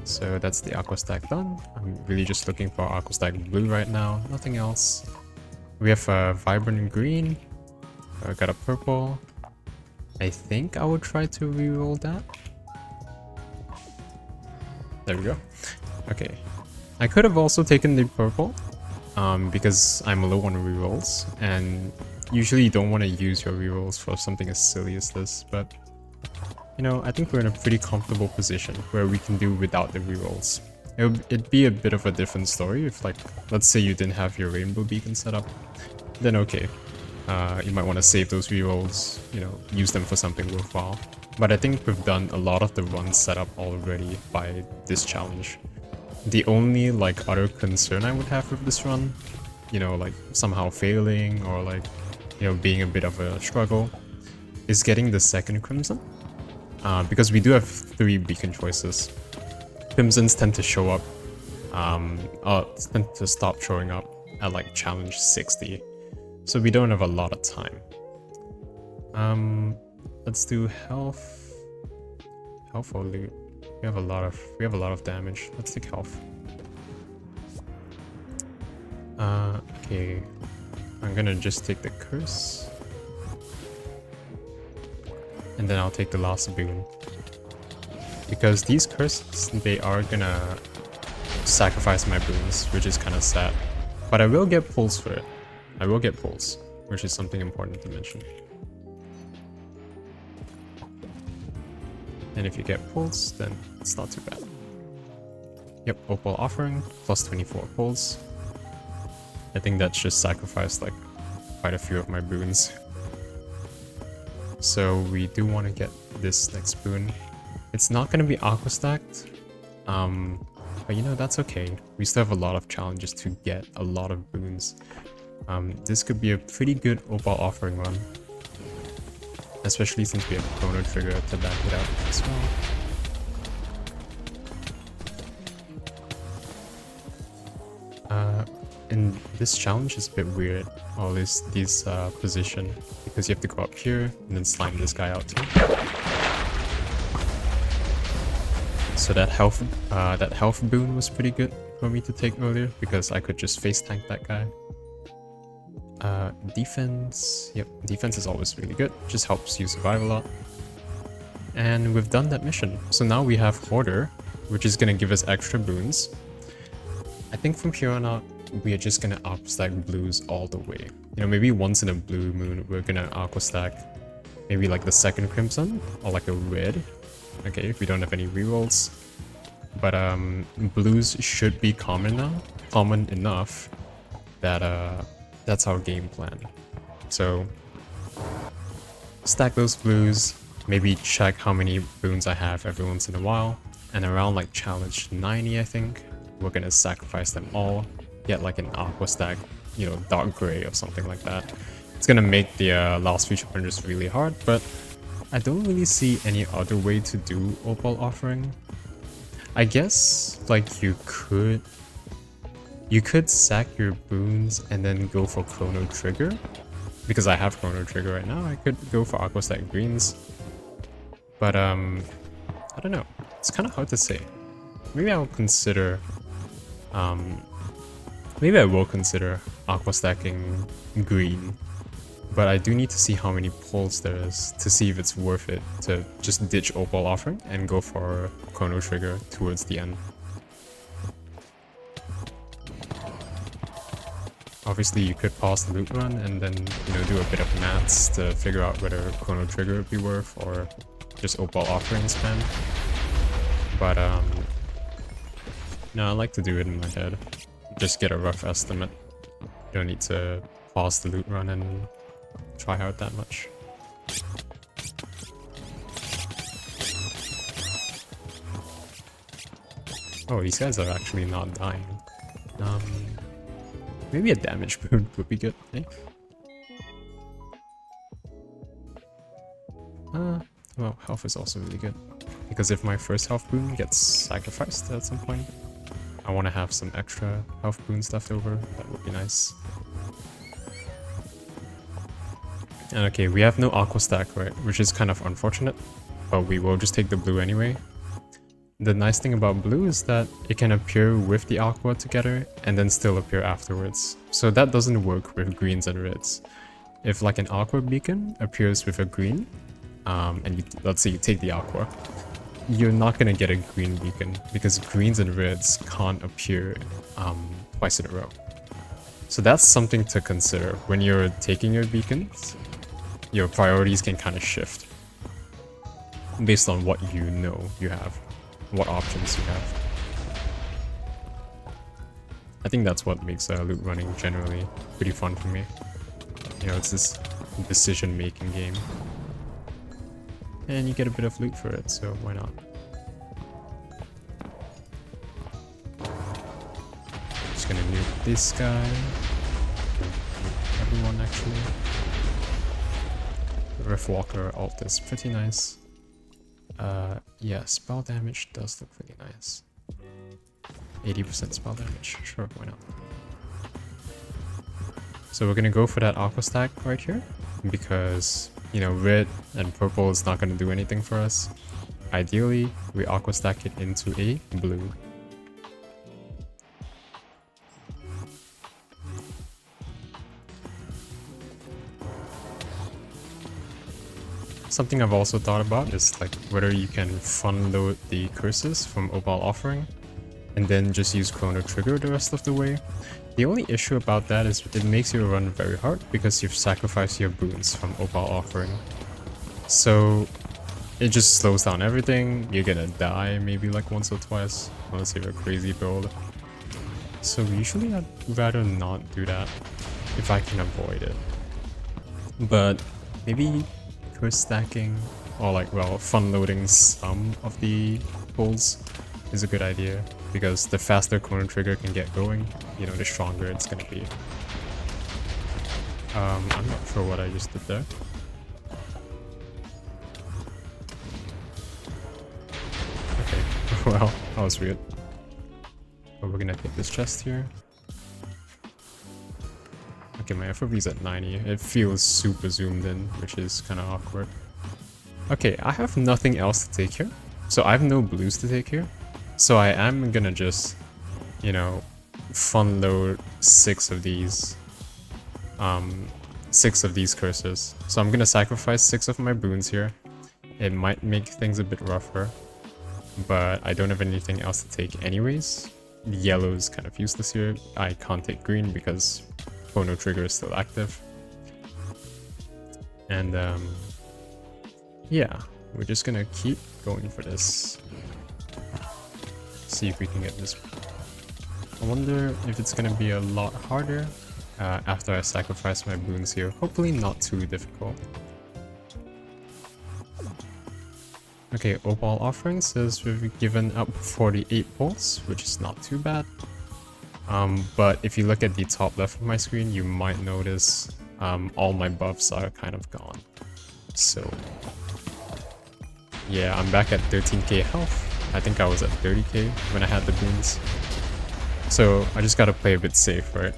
So that's the Aqua stack done. I'm really just looking for Aqua stack blue right now, nothing else. We have a Vibrant in green. I got a purple. I think I would try to reroll that. There we go. Okay. I could have also taken the purple, because I'm low on rerolls, and usually you don't want to use your rerolls for something as silly as this, but you know, I think we're in a pretty comfortable position where we can do without the rerolls. It'd be a bit of a different story if, like, let's say you didn't have your rainbow beacon set up, then okay. You might want to save those rerolls, you know, use them for something worthwhile. But I think we've done a lot of the runs set up already by this challenge. The only, like, other concern I would have with this run, you know, like, somehow failing or, like, you know, being a bit of a struggle, is getting the second Crimson. Because we do have 3 beacon choices. Crimsons tend to show up, tend to stop showing up at like challenge 60. So we don't have a lot of time. Let's do health. Health or loot. We have a lot of damage. Let's take health. Okay. I'm gonna just take the curse. And then I'll take the last boon. Because these curses, they are gonna sacrifice my boons, which is kind of sad. But I will get pulls for it. I will get pulls, which is something important to mention. And if you get pulls, then it's not too bad. Yep, Opal offering, plus 24 pulls. I think that's just sacrificed like quite a few of my boons. So we do want to get this next boon. It's not going to be aqua stacked, but you know, that's okay. We still have a lot of challenges to get a lot of boons. This could be a pretty good Opal offering run, especially since we have Chrono Trigger to back it up as well. And this challenge is a bit weird, all this position, because you have to go up here and then slime this guy out too. So that health boon was pretty good for me to take earlier, because I could just face tank that guy. Defense, yep, defense is always really good, just helps you survive a lot. And we've done that mission, so now we have Hoarder, which is gonna give us extra boons. I think from here on out, we are just gonna aqua stack blues all the way. You know, maybe once in a blue moon, we're gonna aqua stack maybe like the second Crimson, or like a red. Okay, if we don't have any rerolls. But blues should be common enough that that's our game plan. So stack those blues, maybe check how many boons I have every once in a while, and around like challenge 90, I think, we're gonna sacrifice them all, get like an aqua stack, you know, dark gray or something like that. It's gonna make the last few challenges really hard, but I don't really see any other way to do Opal offering. I guess like you could sack your boons and then go for Chrono Trigger. Because I have Chrono Trigger right now, I could go for Aqua Stack Greens. But I don't know. It's kind of hard to say. Maybe I'll consider maybe I will consider Aqua Stacking Green. But I do need to see how many pulls there is to see if it's worth it to just ditch Opal Offering and go for Chrono Trigger towards the end. Obviously you could pause the loot run and then, you know, do a bit of maths to figure out whether Chrono Trigger would be worth or just Opal Offering spam. But no, I like to do it in my head. Just get a rough estimate. You don't need to pause the loot run and try hard that much. Oh, these guys are actually not dying. Maybe a damage boon would be good, eh? Well, health is also really good. Because if my first health boon gets sacrificed at some point, I want to have some extra health boons left over. That would be nice. And okay, we have no Aqua Stack, right? Which is kind of unfortunate. But we will just take the blue anyway. The nice thing about blue is that it can appear with the aqua together and then still appear afterwards. So that doesn't work with greens and reds. If like an aqua beacon appears with a green, and let's say you take the aqua, you're not gonna get a green beacon because greens and reds can't appear twice in a row. So that's something to consider when you're taking your beacons. Your priorities can kind of shift based on what you know you have. What options you have. I think that's what makes loot running generally pretty fun for me. You know, it's this decision-making game. And you get a bit of loot for it, so why not? Just gonna nuke this guy. Everyone, actually. Riftwalker ult is pretty nice. Yeah, spell damage does look really nice. 80% spell damage, sure, why not? So we're gonna go for that aqua stack right here, because, you know, red and purple is not gonna do anything for us. Ideally, we aqua stack it into a blue. Something I've also thought about is like whether you can front load the curses from Opal Offering and then just use Chrono Trigger the rest of the way. The only issue about that is it makes you run very hard because you've sacrificed your boons from Opal Offering. So it just slows down everything. You're gonna die maybe like once or twice unless you're a crazy build. So usually I'd rather not do that if I can avoid it. But maybe curse stacking or like, well, fun loading some of the pulls is a good idea, because the faster Chrono Trigger can get going, you know, the stronger it's gonna be. I'm not sure what I just did there. Okay, well, that was weird. But we're gonna take this chest here. Okay, my FOV is at 90. It feels super zoomed in, which is kind of awkward. Okay, I have nothing else to take here. So I have no blues to take here. So I am gonna just, you know, fun load 6 of these. 6 of these curses. So I'm gonna sacrifice 6 of my boons here. It might make things a bit rougher, but I don't have anything else to take anyways. Yellow is kind of useless here. I can't take green because Chrono Trigger is still active. And yeah, we're just gonna keep going for this. See if we can get this. I wonder if it's gonna be a lot harder after I sacrifice my boons here. Hopefully not too difficult. Okay, Opal Offering says we've given up 48 pulls, which is not too bad. But if you look at the top left of my screen, you might notice all my buffs are kind of gone. So yeah, I'm back at 13k health. I think I was at 30k when I had the boons. So I just gotta play a bit safe, right?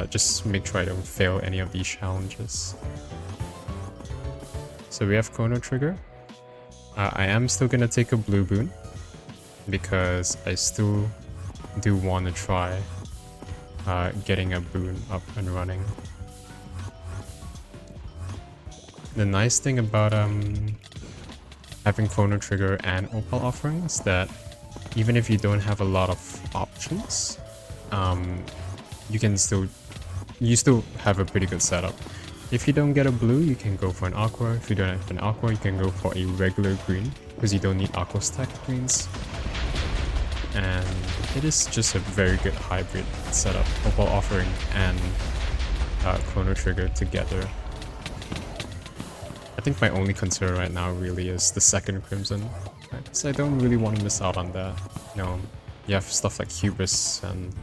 Just make sure I don't fail any of these challenges. So we have Chrono Trigger. I am still gonna take a blue boon because I still do want to try getting a boon up and running. The nice thing about having Chrono Trigger and Opal offerings that even if you don't have a lot of options, you still have a pretty good setup. If you don't get a blue, you can go for an aqua. If you don't have an aqua, you can go for a regular green because you don't need aqua stack greens. And it is just a very good hybrid setup, Opal offering and Chrono Trigger together. I think my only concern right now really is the second Crimson, because I don't really want to miss out on that. You know, you have stuff like Hubris and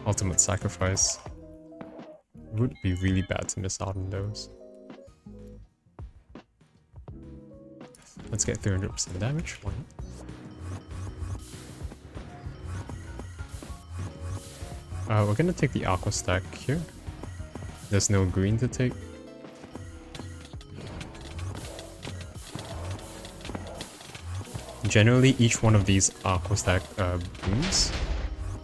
Ultimate Sacrifice. It would be really bad to miss out on those. Let's get 300% damage. Why not? We're gonna take the Aqua stack here. There's no green to take. Generally, each one of these Aqua stack boons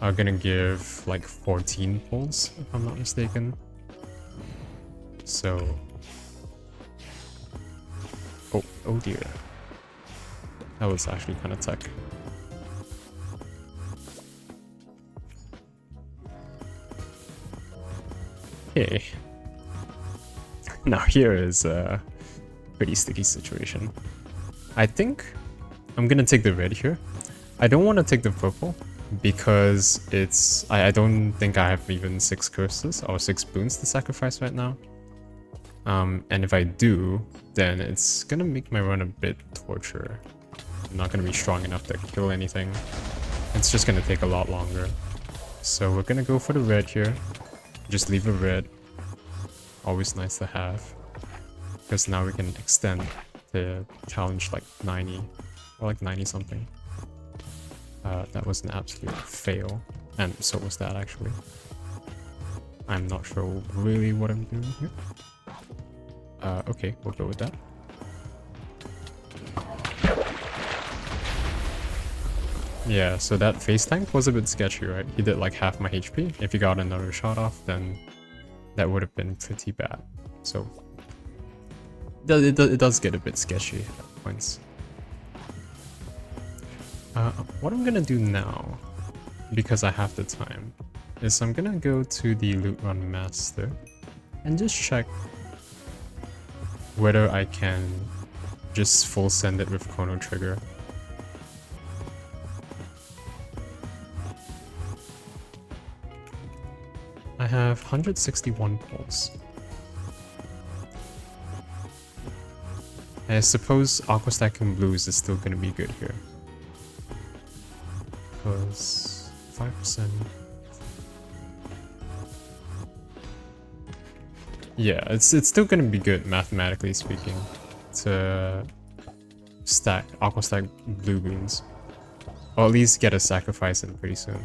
are gonna give like 14 pulls, if I'm not mistaken. So... Oh dear. That was actually kind of tech. Okay. Now here is a pretty sticky situation. I think I'm gonna take the red here. I don't want to take the purple because it's... I don't think I have even 6 curses or 6 boons to sacrifice right now. And if I do, then it's gonna make my run a bit torture. I'm not gonna be strong enough to kill anything. It's just gonna take a lot longer. So we're gonna go for the red here. Just leave a red. Always nice to have. Because now we can extend the challenge like 90. Or like 90 something. That was an absolute fail. And so was that actually. I'm not sure really what I'm doing here. Okay, we'll go with that. Yeah, so that face tank was a bit sketchy, right? He did like half my HP. If he got another shot off, then that would have been pretty bad. So it does get a bit sketchy at points. What I'm gonna do now, because I have the time, is I'm gonna go to the Lootrun Master and just check whether I can just full send it with Chrono Trigger. I have 161 pulls. I suppose Aqua stacking blues is still gonna be good here. Because 5%. Yeah, it's still gonna be good mathematically speaking to stack Aqua stack blue boons. Or at least get a sacrifice in pretty soon.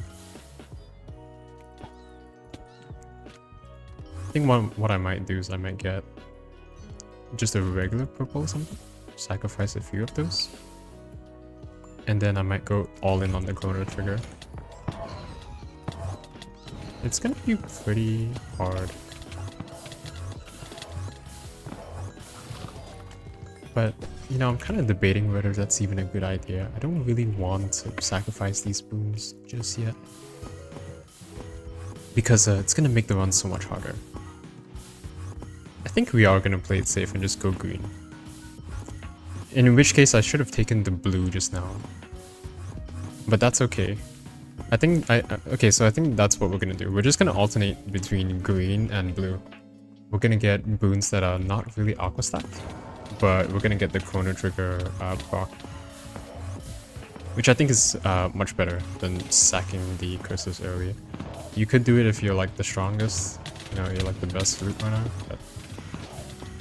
I think what I might do is I might get just a regular purple or something. Sacrifice a few of those. And then I might go all in on the Chrono Trigger. It's gonna be pretty hard. But, you know, I'm kind of debating whether that's even a good idea. I don't really want to sacrifice these boons just yet. Because it's gonna make the run so much harder. I think we are gonna play it safe and just go green. In which case I should have taken the blue just now. But that's okay. I think okay, so I think that's what we're gonna do. We're just gonna alternate between green and blue. We're gonna get boons that are not really aqua stacked, but we're gonna get the Chrono Trigger proc. Which I think is much better than sacking the curses earlier. You could do it if you're like the strongest, you know, you're like the best loot runner, but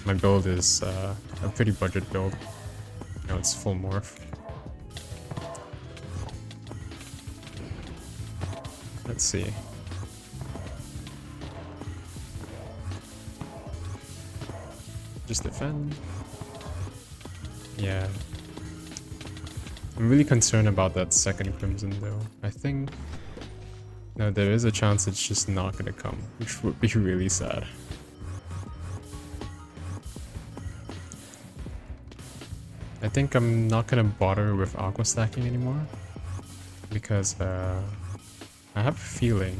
my build is a pretty budget build. You know, it's full morph. Let's see. Just defend. Yeah. I'm really concerned about that second Crimson though. I think... No, there is a chance it's just not gonna come, which would be really sad. I think I'm not gonna bother with Aqua stacking anymore. Because I have a feeling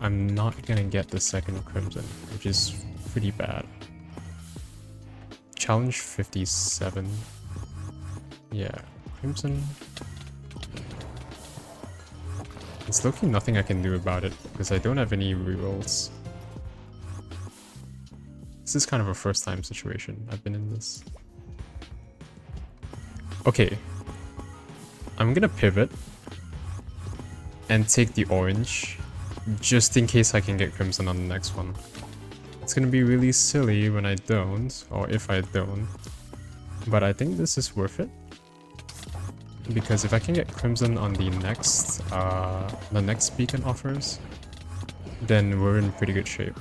I'm not gonna get the second Crimson, which is pretty bad. Challenge 57. Yeah, Crimson. It's low-key nothing I can do about it, because I don't have any rerolls. This is kind of a first-time situation. I've been in this. Okay. I'm gonna pivot and take the orange, just in case I can get Crimson on the next one. It's gonna be really silly when I don't, or if I don't. But I think this is worth it. Because if I can get Crimson on the next beacon offers, then we're in pretty good shape.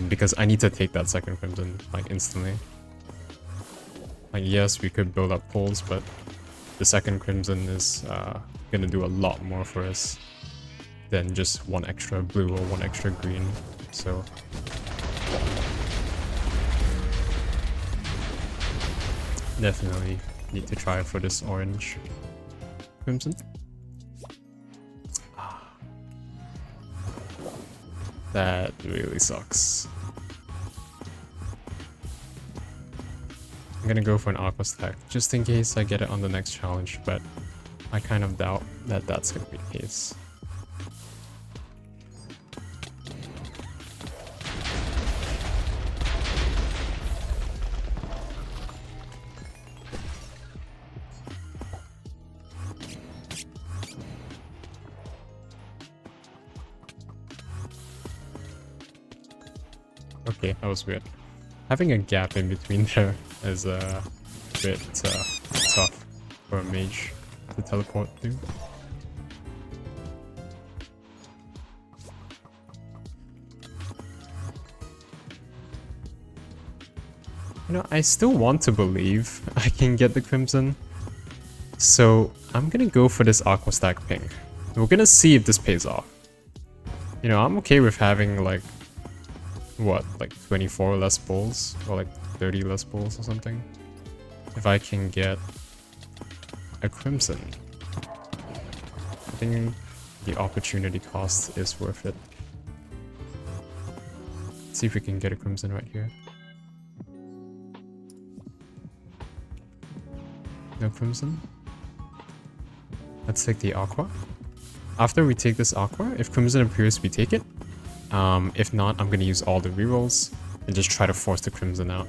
Because I need to take that second Crimson, like, instantly. Like, yes, we could build up pulls, but the second Crimson is gonna do a lot more for us than just one extra blue or one extra green. So definitely need to try for this orange Crimson. That really sucks. I'm gonna go for an Aqua stack, just in case I get it on the next challenge, but I kind of doubt that that's gonna be the case. Okay, that was weird. Having a gap in between there is a bit tough for a mage to teleport to. You know, I still want to believe I can get the Crimson, so I'm gonna go for this Aqua Stack pink. We're gonna see if this pays off. You know, I'm okay with having like, what, like 24 less pulls, or like 30 less pulls or something, if I can get a Crimson. I think the opportunity cost is worth it. Let's see if we can get a Crimson right here. No Crimson. Let's take the Aqua. After we take this Aqua, if Crimson appears, we take it. If not, I'm gonna use all the rerolls and just try to force the Crimson out.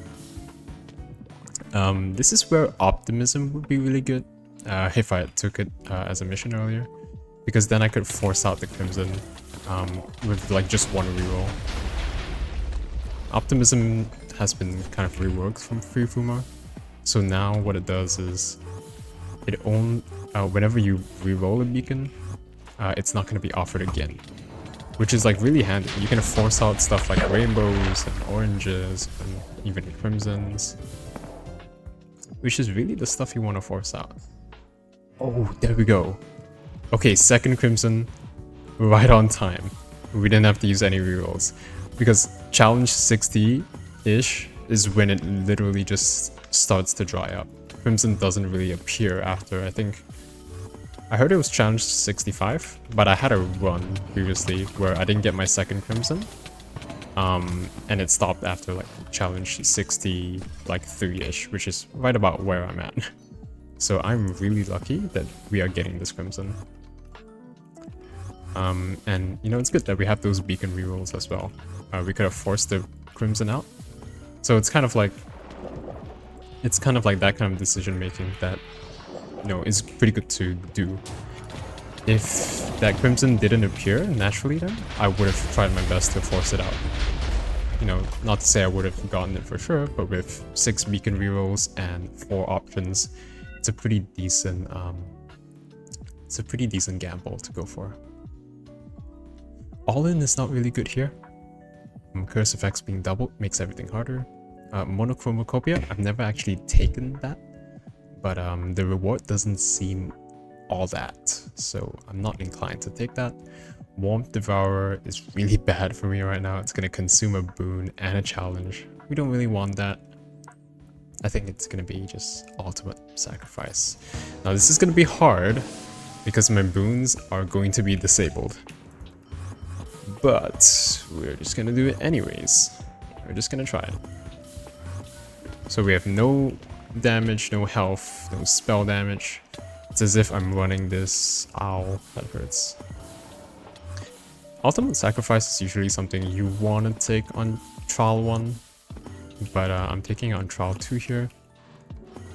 This is where Optimism would be really good, if I took it as a mission earlier, because then I could force out the Crimson with like just one reroll. Optimism has been kind of reworked from Fruma, so now what it does is it whenever you reroll a beacon, it's not going to be offered again. Which is like really handy. You can force out stuff like rainbows and oranges and even crimsons. Which is really the stuff you want to force out. Oh, there we go. Okay, second Crimson, right on time. We didn't have to use any rerolls. Because challenge 60-ish is when it literally just starts to dry up. Crimson doesn't really appear after, I think... I heard it was challenge 65, but I had a run previously where I didn't get my second Crimson. And it stopped after like challenge 60, like 3-ish, which is right about where I'm at. So I'm really lucky that we are getting this Crimson. And you know, it's good that we have those beacon rerolls as well. We could have forced the Crimson out. So it's kind of like that kind of decision making that, you know, is pretty good to do. If that Crimson didn't appear naturally, then I would have tried my best to force it out. You know, not to say I would have gotten it for sure, but with 6 beacon rerolls and 4 options, it's a pretty decent It's a pretty decent gamble to go for. All-in is not really good here. Curse effects being doubled makes everything harder. Monochromocopia, I've never actually taken that, but the reward doesn't seem all that, so I'm not inclined to take that. Warmth Devourer is really bad for me right now. It's gonna consume a boon and a challenge. We don't really want that. I think it's gonna be just ultimate sacrifice. Now this is gonna be hard because my boons are going to be disabled. But we're just gonna do it anyways. We're just gonna try it. So we have no damage, no health, no spell damage. It's as if I'm running this. Ow, that hurts. Ultimate Sacrifice is usually something you want to take on Trial 1, but I'm taking it on Trial 2 here,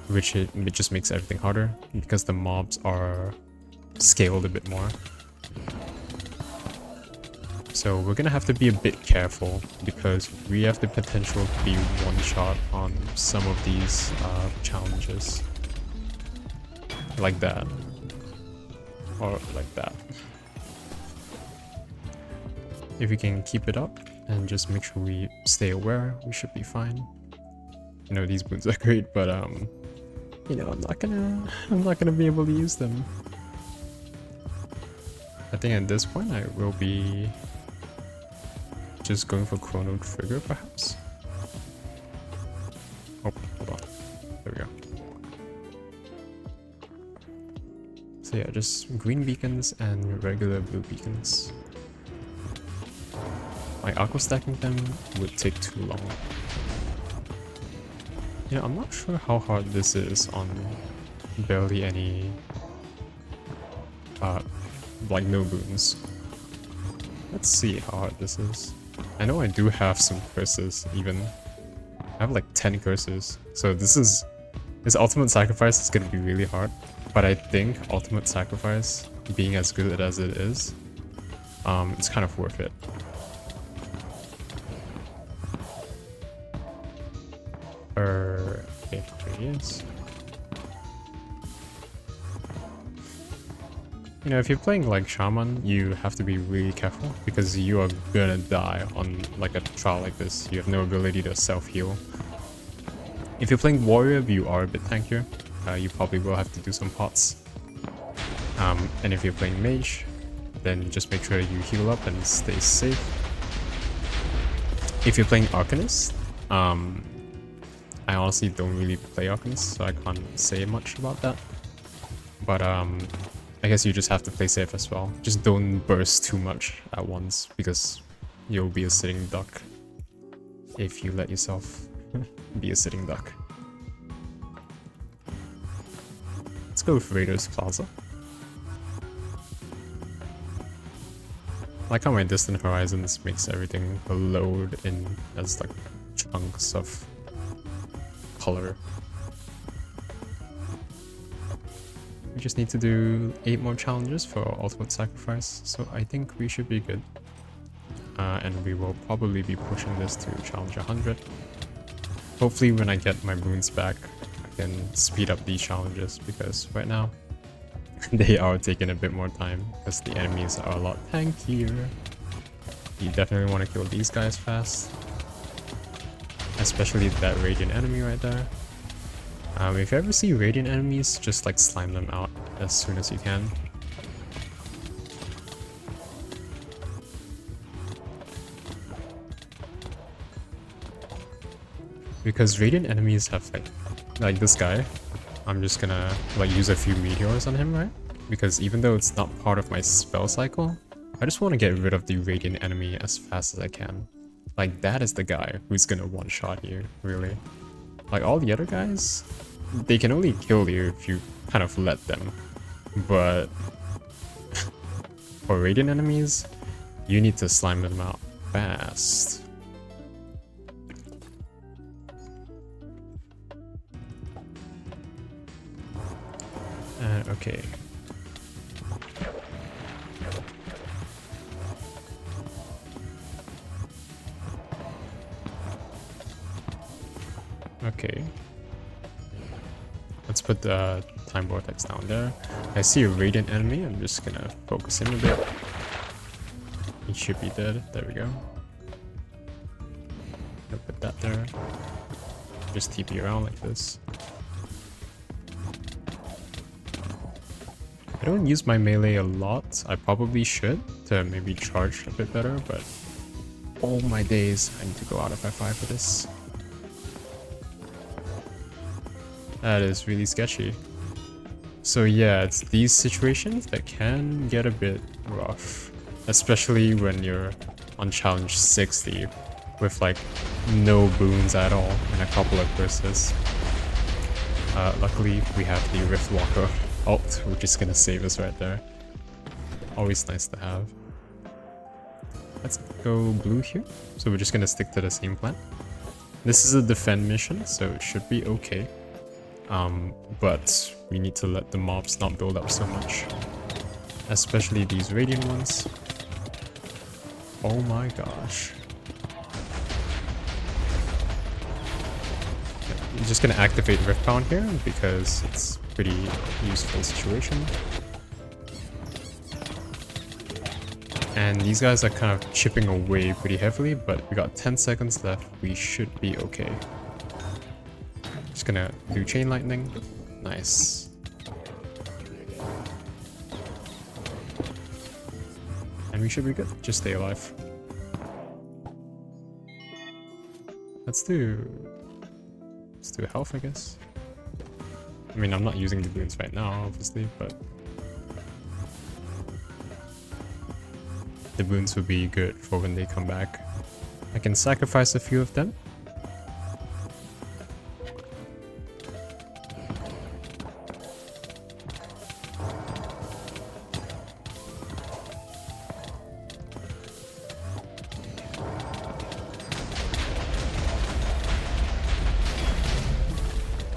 which it just makes everything harder because the mobs are scaled a bit more. So we're gonna have to be a bit careful because we have the potential to be one-shot on some of these challenges. Like that. Or like that. If we can keep it up and just make sure we stay aware, we should be fine. You know, these boons are great, but you know, I'm not gonna be able to use them. I think at this point I will be just going for Chrono Trigger, perhaps? Oh, hold on. There we go. So yeah, just green beacons and regular blue beacons. My aqua stacking them would take too long. Yeah, I'm not sure how hard this is on barely any like no boons. Let's see how hard this is. I know I do have some curses even. I have like 10 curses. So this Ultimate Sacrifice is gonna be really hard. But I think Ultimate Sacrifice, being as good as it is, it's kind of worth it. Okay, there he is. You know, if you're playing like Shaman, you have to be really careful because you are gonna die on like a trial like this. You have no ability to self-heal. If you're playing Warrior, you are a bit tankier. You probably will have to do some pots. And if you're playing Mage, then just make sure you heal up and stay safe. If you're playing Arcanist, I honestly don't really play Arcanist, so I can't say much about that. But I guess you just have to play safe as well. Just don't burst too much at once, because you'll be a sitting duck if you let yourself be a sitting duck. Let's go with Raiders Plaza. I like how my Distant Horizons makes everything load in as like chunks of color. We just need to do 8 more challenges for Ultimate Sacrifice, so I think we should be good. And we will probably be pushing this to challenge 100. Hopefully when I get my boons back, I can speed up these challenges, because right now they are taking a bit more time because the enemies are a lot tankier. You definitely want to kill these guys fast, especially that Radiant enemy right there. If you ever see Radiant enemies, just like slime them out as soon as you can. Because Radiant enemies have like this guy, I'm just gonna like use a few meteors on him, right? Because even though it's not part of my spell cycle, I just want to get rid of the Radiant enemy as fast as I can. Like that is the guy who's gonna one-shot you, really. Like all the other guys, they can only kill you if you kind of let them. But for Radiant enemies, you need to slime them out fast. Okay. Okay. Let's put the Time Vortex down there. I see a Radiant enemy, I'm just gonna focus him a bit. He should be dead, there we go. Gonna put that there. Just TP around like this. I don't use my melee a lot. I probably should to maybe charge a bit better, but oh my days, I need to go out of F5 for this. That is really sketchy. So yeah, it's these situations that can get a bit rough, especially when you're on challenge 60 with like no boons at all in a couple of verses. Luckily we have the Riftwalker ult, which is gonna save us right there. Always nice to have. Let's go blue here. So we're just gonna stick to the same plan. This is a defend mission, so it should be okay. But we need to let the mobs not build up so much. Especially these radiant ones. Oh my gosh. I'm just gonna activate Riftbound here because it's a pretty useful situation. And these guys are kind of chipping away pretty heavily, but we got 10 seconds left. We should be okay. Just gonna do Chain Lightning. Nice. And we should be good. Just stay alive. Let's do health, I guess. I mean, I'm not using the boons right now, obviously, but the boons would be good for when they come back. I can sacrifice a few of them.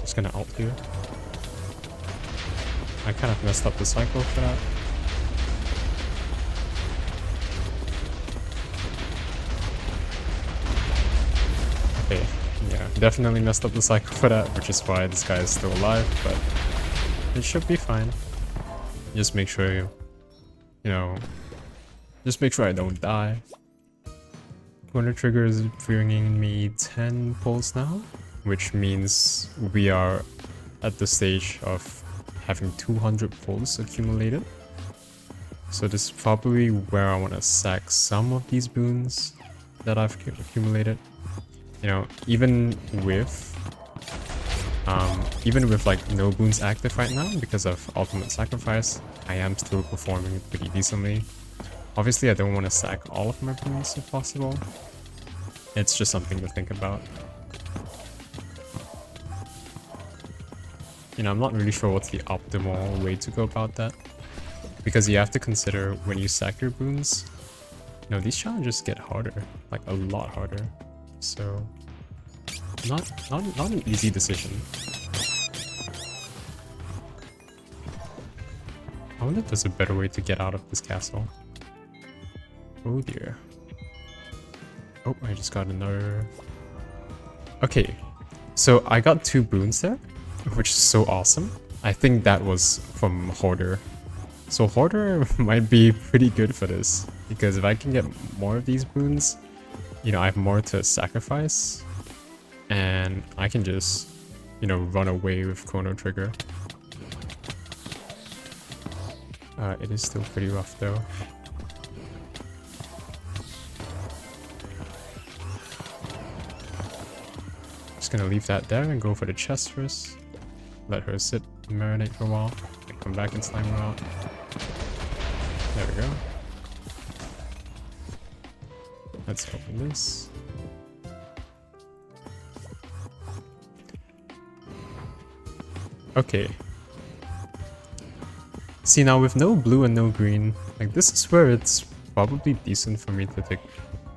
Just gonna ult here. I kind of messed up the cycle for that. Okay, yeah, definitely messed up the cycle for that, which is why this guy is still alive, but it should be fine. Just make sure you know, just make sure I don't die. Corner trigger is bringing me 10 pulls now, which means we are at the stage of having 200 pulls accumulated. So this is probably where I want to sack some of these boons that I've accumulated. You know, even with like no boons active right now because of ultimate sacrifice, I am still performing pretty decently. Obviously I don't want to sack all of my boons if possible. It's just something to think about. You know, I'm not really sure what's the optimal way to go about that, because you have to consider when you sack your boons, you know, these challenges get harder, like a lot harder. So not an easy decision. I wonder if there's a better way to get out of this castle. Oh dear. Oh, I just got another... Okay, so I got 2 boons there, which is so awesome. I think that was from Hoarder. So Hoarder might be pretty good for this, because if I can get more of these boons, you know, I have more to sacrifice, and I can just, you know, run away with Chrono Trigger. It is still pretty rough though. Just gonna leave that there and go for the chest first. Let her sit and marinate for a while. And come back and slime her out. There we go. Let's open this. Okay. See, now with no blue and no green, like this is where it's probably decent for me to take...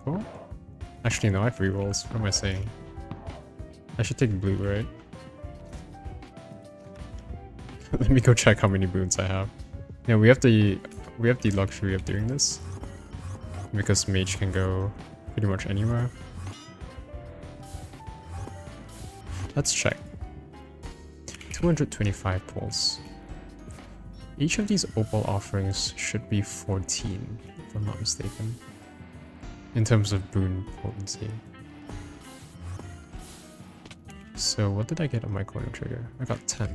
Oh? Actually no, I have rerolls. What am I saying? I should take blue, right? Let me go check how many boons I have. Yeah, we have the luxury of doing this, because Mage can go pretty much anywhere. Let's check. 225 pulls. Each of these opal offerings should be 14, if I'm not mistaken, in terms of boon potency. So what did I get on my corner trigger? I got 10.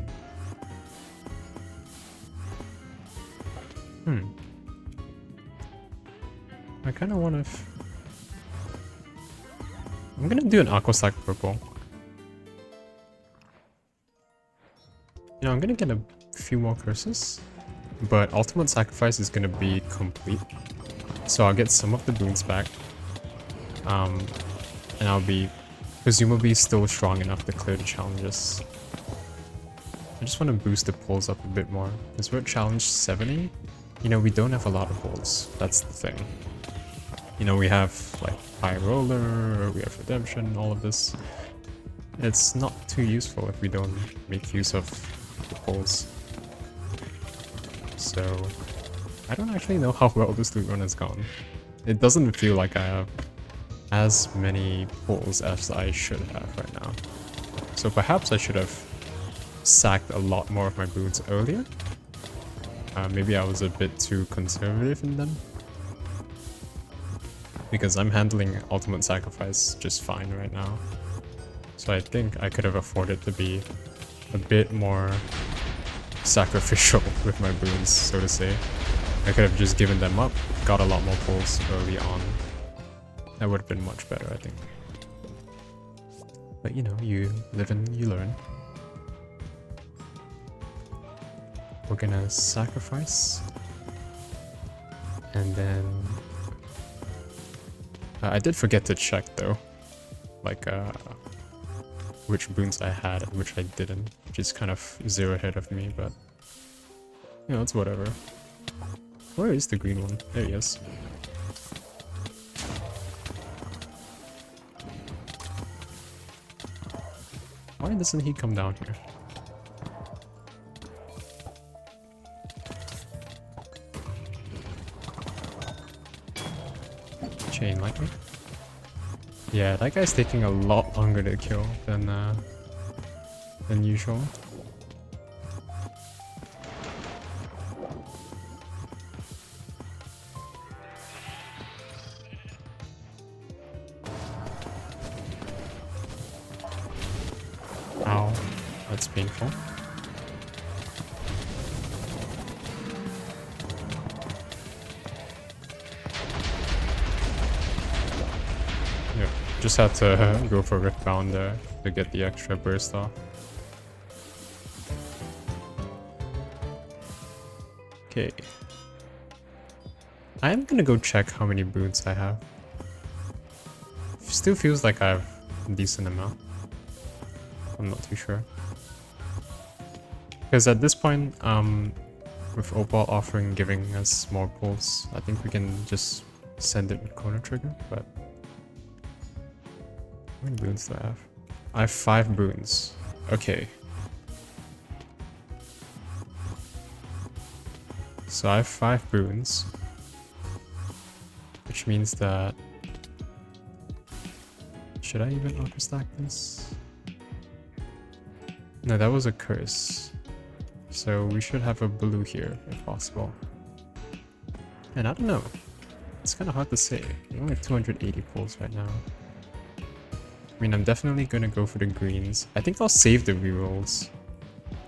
I kind of want to... I'm gonna do an aqua stack purple. You know, I'm gonna get a few more curses, but ultimate sacrifice is gonna be complete. So I'll get some of the boons back. And I'll be presumably still strong enough to clear the challenges. I just want to boost the pulls up a bit more, because we're at challenge 70. You know, we don't have a lot of pulls. That's the thing. You know, we have like High Roller, we have Redemption, all of this. It's not too useful if we don't make use of the pulls. So, I don't actually know how well this loot run has gone. It doesn't feel like I have as many pulls as I should have right now. So perhaps I should have sacked a lot more of my boons earlier. Maybe I was a bit too conservative in them. Because I'm handling ultimate sacrifice just fine right now. So I think I could have afforded to be a bit more sacrificial with my boons, so to say. I could have just given them up, got a lot more pulls early on. That would have been much better, I think. But you know, you live and you learn. We're gonna sacrifice. And then... I did forget to check though. Like, which boons I had and which I didn't. Which is kind of 0 ahead of me, but... You know, it's whatever. Where is the green one? There he is. Why doesn't he come down here? Chain lightning? Yeah, that guy's taking a lot longer to kill than usual. Ow, that's painful. Yep, just had to go for Riftbound there to get the extra burst off. Okay. I am gonna go check how many boons I have. Still feels like I have a decent amount. I'm not too sure. Because at this point, with Opal offering giving us more pulls, I think we can just send it with corner trigger, but... How many boons do I have? I have 5 boons. Okay. So I have 5 boons. Which means that... Should I even auto stack this? No, that was a curse. So we should have a blue here, if possible. And I don't know. It's kind of hard to say. We only have 280 pulls right now. I mean, I'm definitely gonna go for the greens. I think I'll save the rerolls.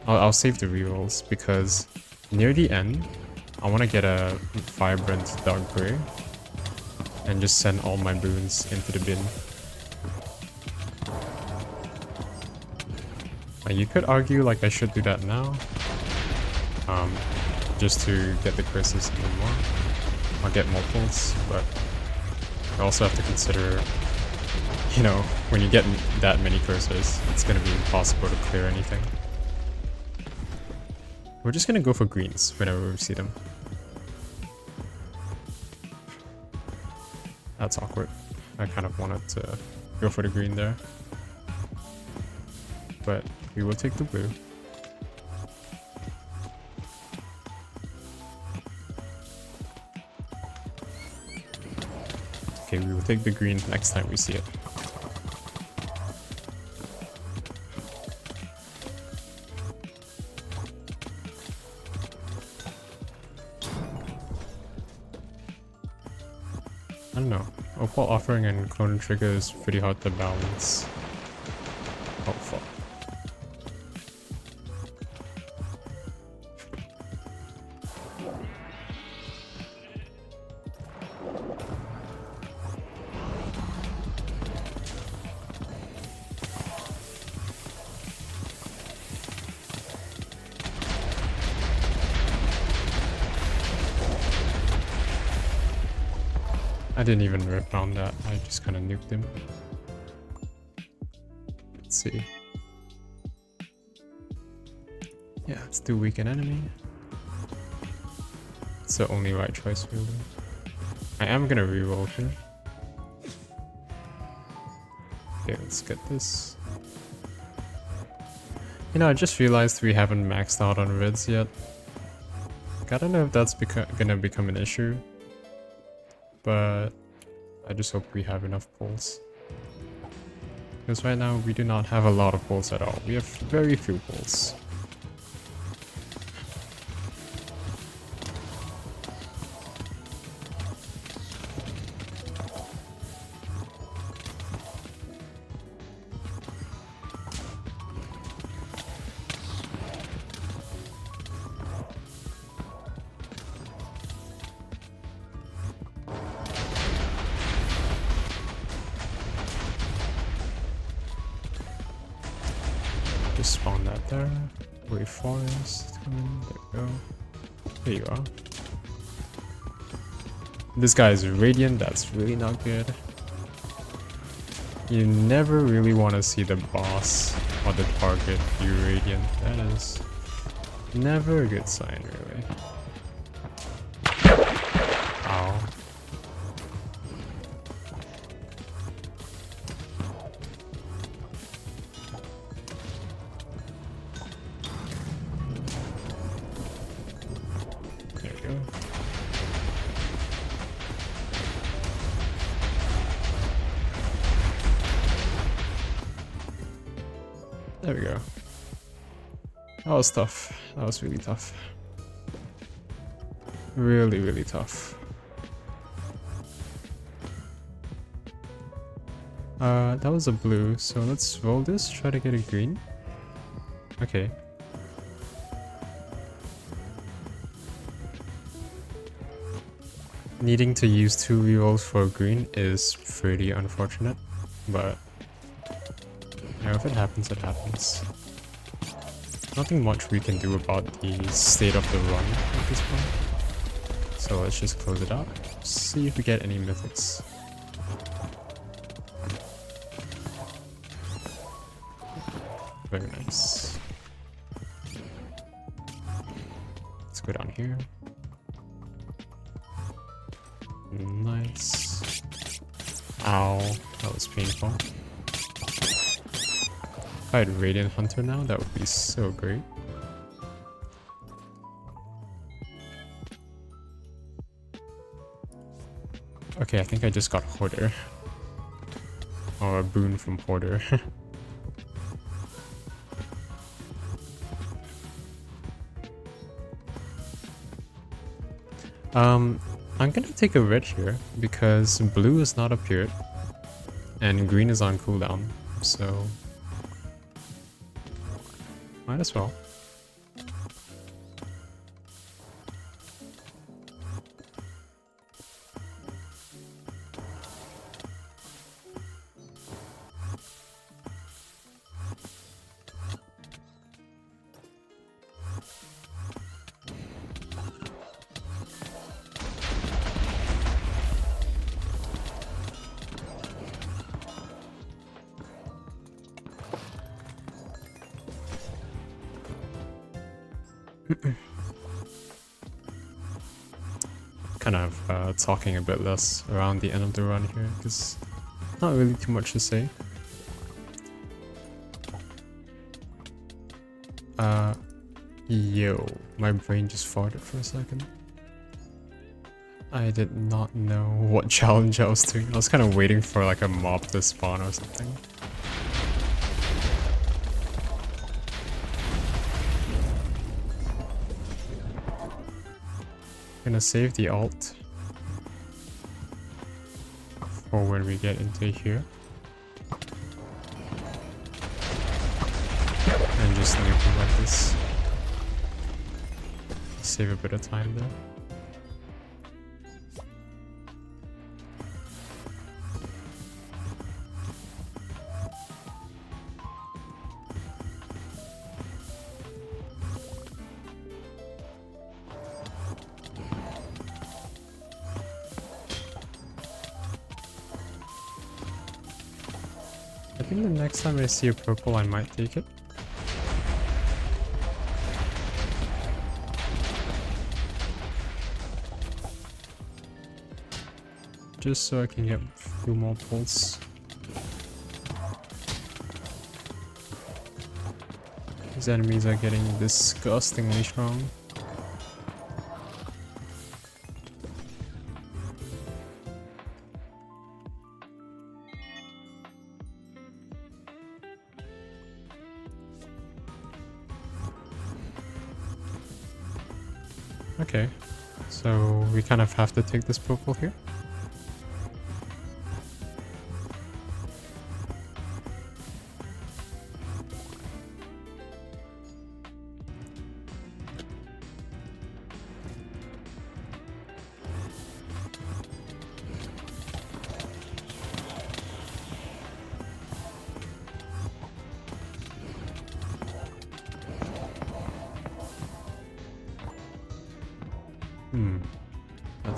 I'll save the rerolls because near the end, I want to get a vibrant dark gray and just send all my boons into the bin. You could argue like I should do that now, just to get the curses even more. I'll get more pulls, but I also have to consider, you know, when you get that many curses, it's gonna be impossible to clear anything. We're just gonna go for greens whenever we see them. That's awkward. I kind of wanted to go for the green there. But we will take the blue. Okay, we will take the green next time we see it. While offering and clone trigger is pretty hard to balance. Oh fuck. I didn't even rip on that, I just kind of nuked him. Let's see. Yeah, let's do weaken enemy. It's the only right choice really. I am gonna reroll here. Okay, let's get this. You know, I just realized we haven't maxed out on reds yet. I don't know if that's gonna become an issue. But I just hope we have enough pulls. Because right now we do not have a lot of pulls at all. We have very few pulls. Just spawn that there. Wait, forest. Come in. There we go. There you are. This guy is radiant. That's really not good. You never really want to see the boss or the target be radiant. That is never a good sign, really. Ow. There we go. That was tough. That was really tough. Really, really tough. That was a blue, so let's roll this, try to get a green. Okay. Needing to use 2 rerolls for a green is pretty unfortunate, but you know, if it happens, it happens. Nothing much we can do about the state of the run at this point. So let's just close it out. See if we get any mythics. Very nice. Let's go down here. Nice. Ow, that was painful. If I had Radiant Hunter now, that would be so great. Okay, I think I just got Hoarder. Or a boon from Hoarder. I'm gonna take a red here because blue is not appeared and green is on cooldown, so might as well. Kind of talking a bit less around the end of the run here because not really too much to say. Yo, my brain just farted for a second. I did not know what challenge I was doing. I was kind of waiting for like a mob to spawn or something. Gonna save the alt for when we get into here. And just leave them like this. Save a bit of time there. I think the next time I see a purple, I might take it. Just so I can get a few more pulls. These enemies are getting disgustingly strong. Okay, so we kind of have to take this purple here.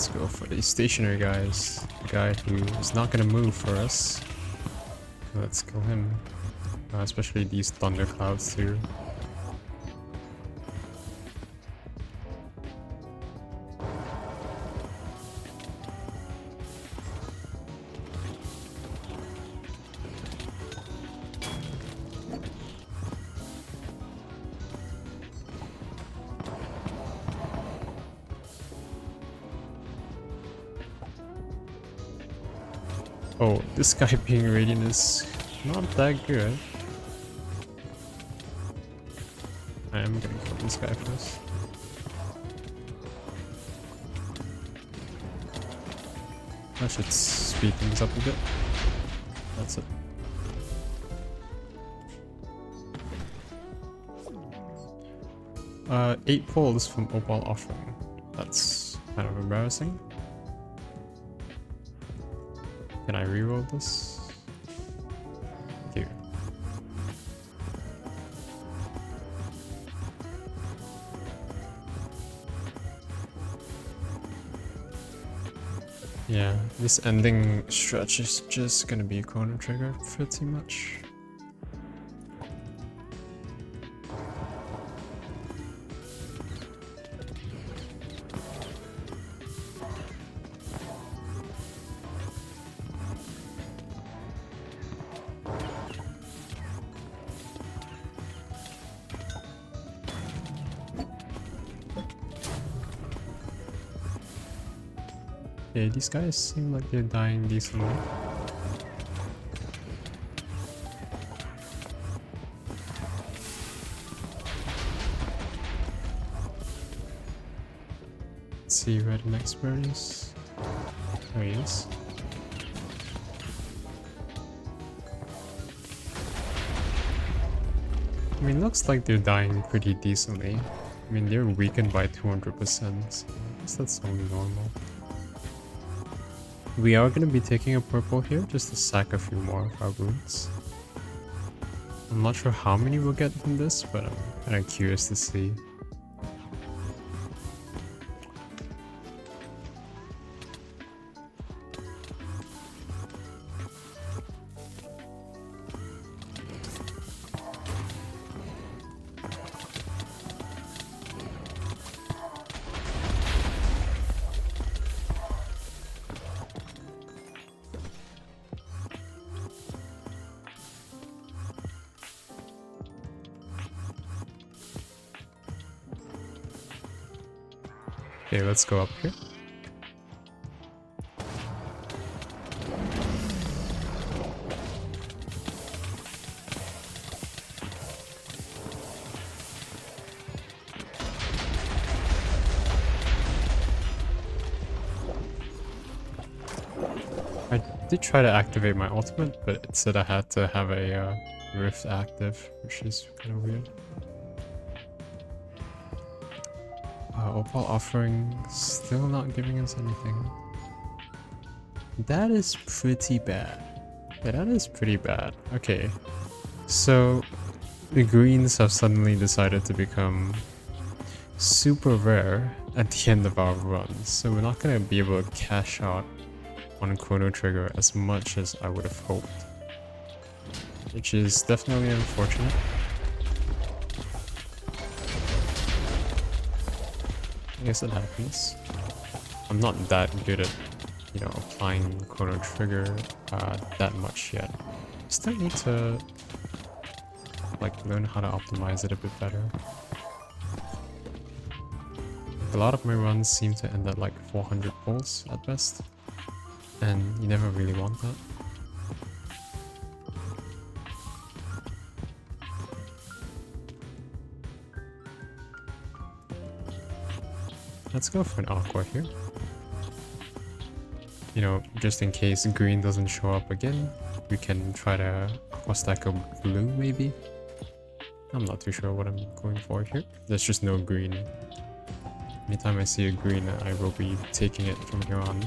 Let's go for the stationary guys. The guy who is not gonna move for us. Let's kill him. Especially these thunderclouds too. Oh, this guy being radiant is not that good. I am gonna kill this guy first. I should speed things up a bit. That's it. Uh, 8 pulls from Opal Offering. That's kind of embarrassing. Can I reroll this? Here. Yeah, this ending stretch is just gonna be chrono trigger pretty much. Yeah, these guys seem like they're dying decently. Let's see where the next bird is. There he is. I mean, looks like they're dying pretty decently. I mean, they're weakened by 200%, so I guess that's only normal. We are going to be taking a purple here just to sack a few more of our runes. I'm not sure how many we'll get from this, but I'm kind of curious to see. Okay, let's go up here. I did try to activate my ultimate, but it said I had to have a Rift active, which is kind of weird. Opal offering still not giving us anything. That is pretty bad. Yeah, that is pretty bad. Okay, so the greens have suddenly decided to become super rare at the end of our run, so we're not going to be able to cash out on Chrono Trigger as much as I would have hoped, which is definitely unfortunate. I guess it happens. I'm not that good at, you know, applying Chrono Trigger that much yet. Still need to like learn how to optimize it a bit better. A lot of my runs seem to end at like 400 pulls at best, and you never really want that. Let's go for an aqua here. You know, just in case green doesn't show up again, we can try to aqua stack a blue maybe. I'm not too sure what I'm going for here. There's just no green. Anytime I see a green, I will be taking it from here on.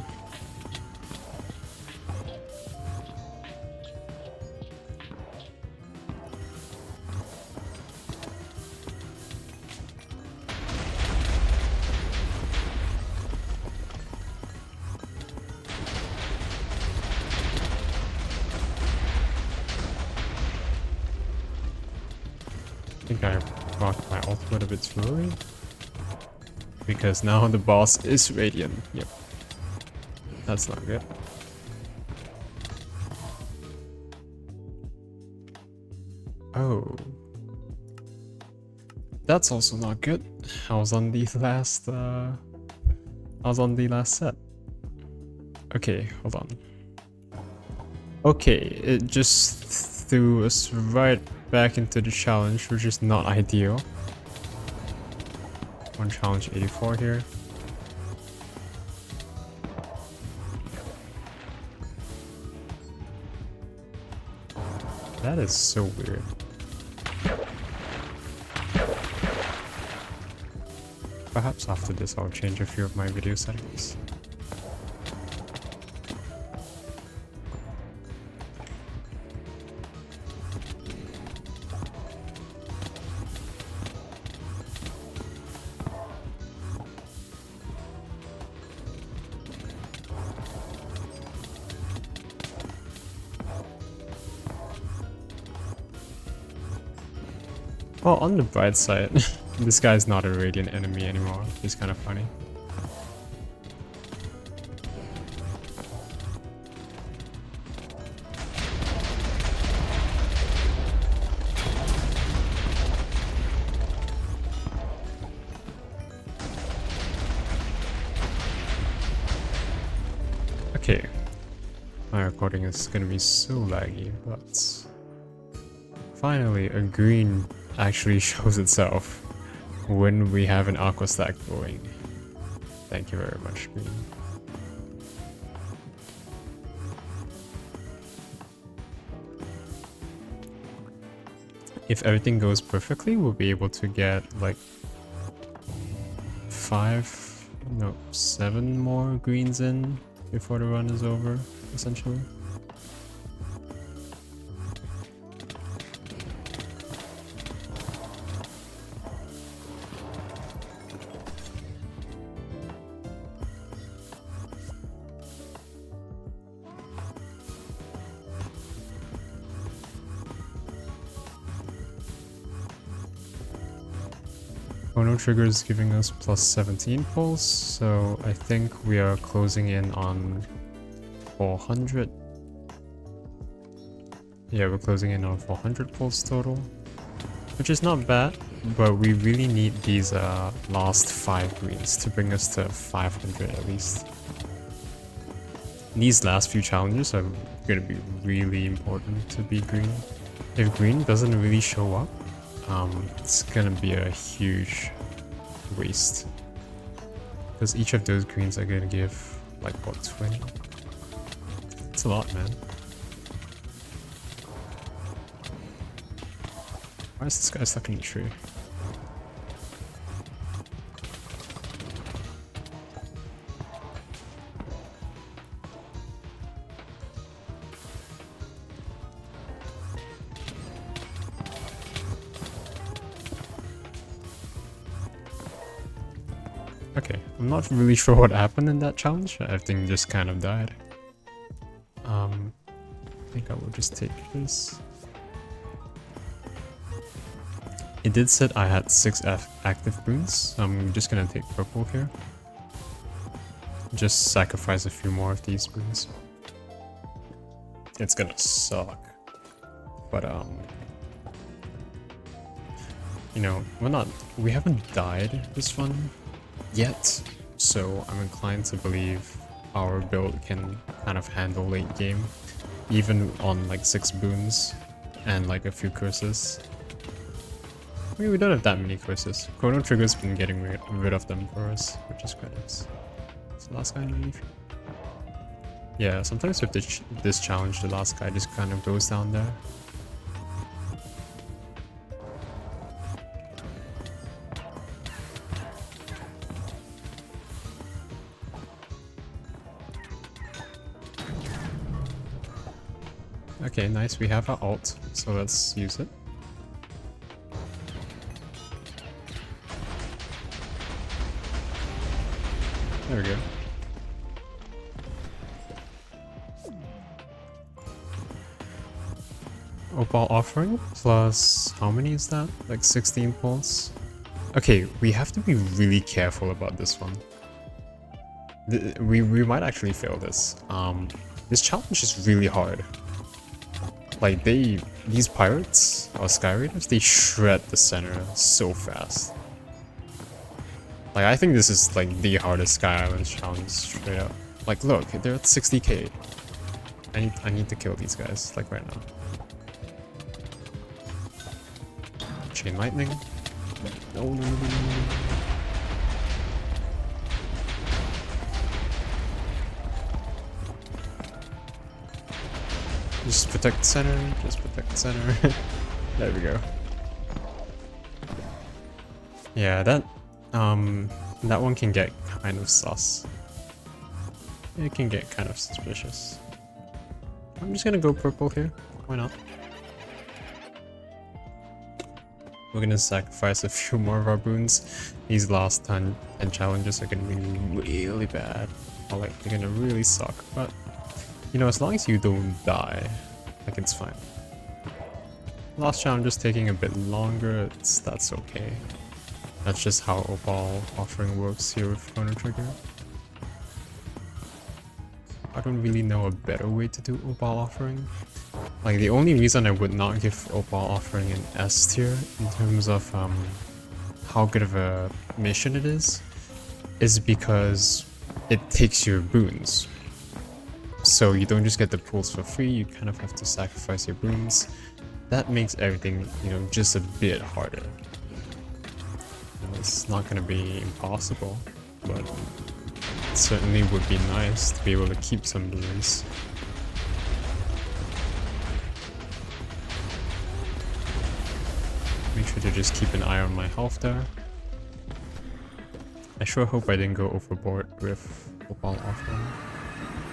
I think I rocked my ultimate a bit too early. Because now the boss is Radiant. Yep. That's not good. Oh. That's also not good. I was on the last set. Okay, hold on. Okay, it just threw us right back into the challenge, which is not ideal. One challenge 84 here. That is so weird. Perhaps after this I'll change a few of my video settings. Well, on the bright side, this guy's not a Radiant enemy anymore. He's kind of funny. Okay. My recording is gonna be so laggy, but finally a green actually shows itself when we have an aqua stack going. Thank you very much, green. If everything goes perfectly, we'll be able to get like 7 more greens in before the run is over, essentially. Chrono Trigger is giving us plus 17 pulls, so I think we are closing in on 400. Yeah, we're closing in on 400 pulls total, which is not bad, but we really need these last 5 greens to bring us to 500 at least. These last few challenges are going to be really important to beat green. If green doesn't really show up, it's gonna be a huge waste, because each of those greens are gonna give like what, 20? It's Thanks a lot, man. Why is this guy stuck in the tree? Okay, I'm not really sure what happened in that challenge. Everything just kind of died. I think I will just take this. It did say I had 6 active boons, so I'm just gonna take purple here. Just sacrifice a few more of these boons. It's gonna suck. But you know, we haven't died this one yet, so I'm inclined to believe our build can kind of handle late game, even on like 6 boons and like a few curses. I mean, we don't have that many curses. Chrono Trigger's been getting rid of them for us, which is quite nice. Is the last guy underneath? Yeah, sometimes with this challenge, the last guy just kind of goes down there. Okay, nice, we have our ult, so let's use it. There we go. Opal Offering plus how many is that? Like 16 pulse? Okay, we have to be really careful about this one. We might actually fail this. This challenge is really hard. Like these pirates or sky raiders, they shred the center so fast. Like I think this is like the hardest Sky Islands challenge straight up. Like look, they're at 60k. I need to kill these guys like right now. Chain lightning. No. Just protect center, just protect center. There we go. Yeah, that one can get kind of sus. It can get kind of suspicious. I'm just gonna go purple here. Why not? We're gonna sacrifice a few more of our boons. These last 10 challenges are gonna be really bad. Or like, they're gonna really suck. But, you know, as long as you don't die, like it's fine. Last challenge is taking a bit longer, that's okay. That's just how Opal Offering works here with Chrono Trigger. I don't really know a better way to do Opal Offering. Like, the only reason I would not give Opal Offering an S tier in terms of how good of a mission it is because it takes your boons. So you don't just get the pools for free, you kind of have to sacrifice your boons. That makes everything, you know, just a bit harder. It's not going to be impossible, but it certainly would be nice to be able to keep some boons. Make sure to just keep an eye on my health there. I sure hope I didn't go overboard with Opal Offering.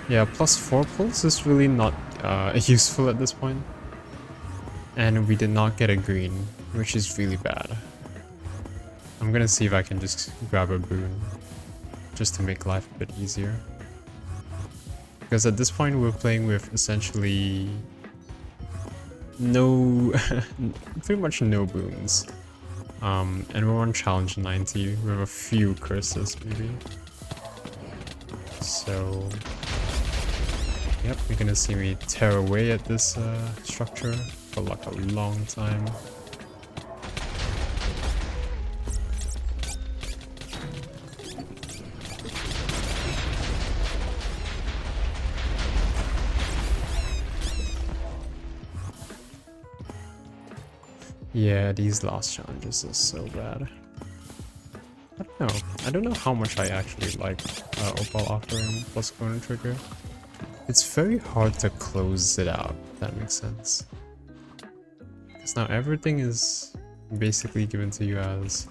Yeah, plus 4 pulls is really not useful at this point. And we did not get a green, which is really bad. I'm gonna see if I can just grab a boon, just to make life a bit easier. Because at this point we're playing with essentially no, pretty much no boons. And we're on challenge 90 with a few curses maybe. So, yep, you're gonna see me tear away at this structure for like a long time. Yeah, these last challenges are so bad. I don't know. I don't know how much I actually like Opal Offering plus Chrono Trigger. it's very hard to close it out, if that makes sense. Because now everything is basically given to you as,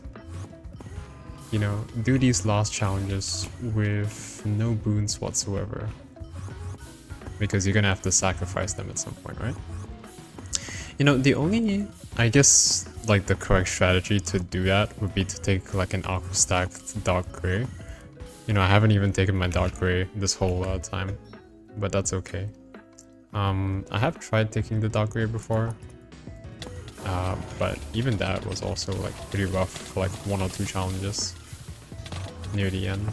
you know, do these last challenges with no boons whatsoever. Because you're gonna have to sacrifice them at some point, right? You know, the only, I guess, like the correct strategy to do that would be to take like an aqua stacked dark gray. You know, I haven't even taken my dark gray this whole time, but that's okay. I have tried taking the dark gray before, but even that was also like pretty rough for like 1 or 2 challenges near the end.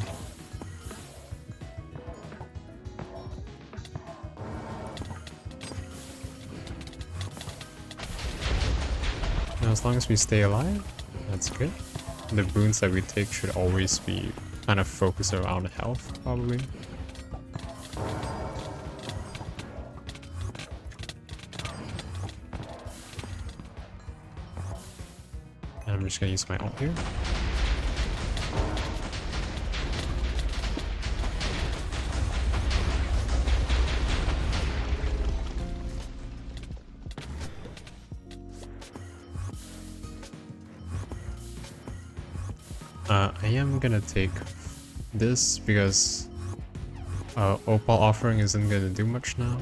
Now, as long as we stay alive, that's good. The boons that we take should always be kind of focused around health, probably. And I'm just gonna use my ult here. I am gonna take this because Opal offering isn't gonna do much now.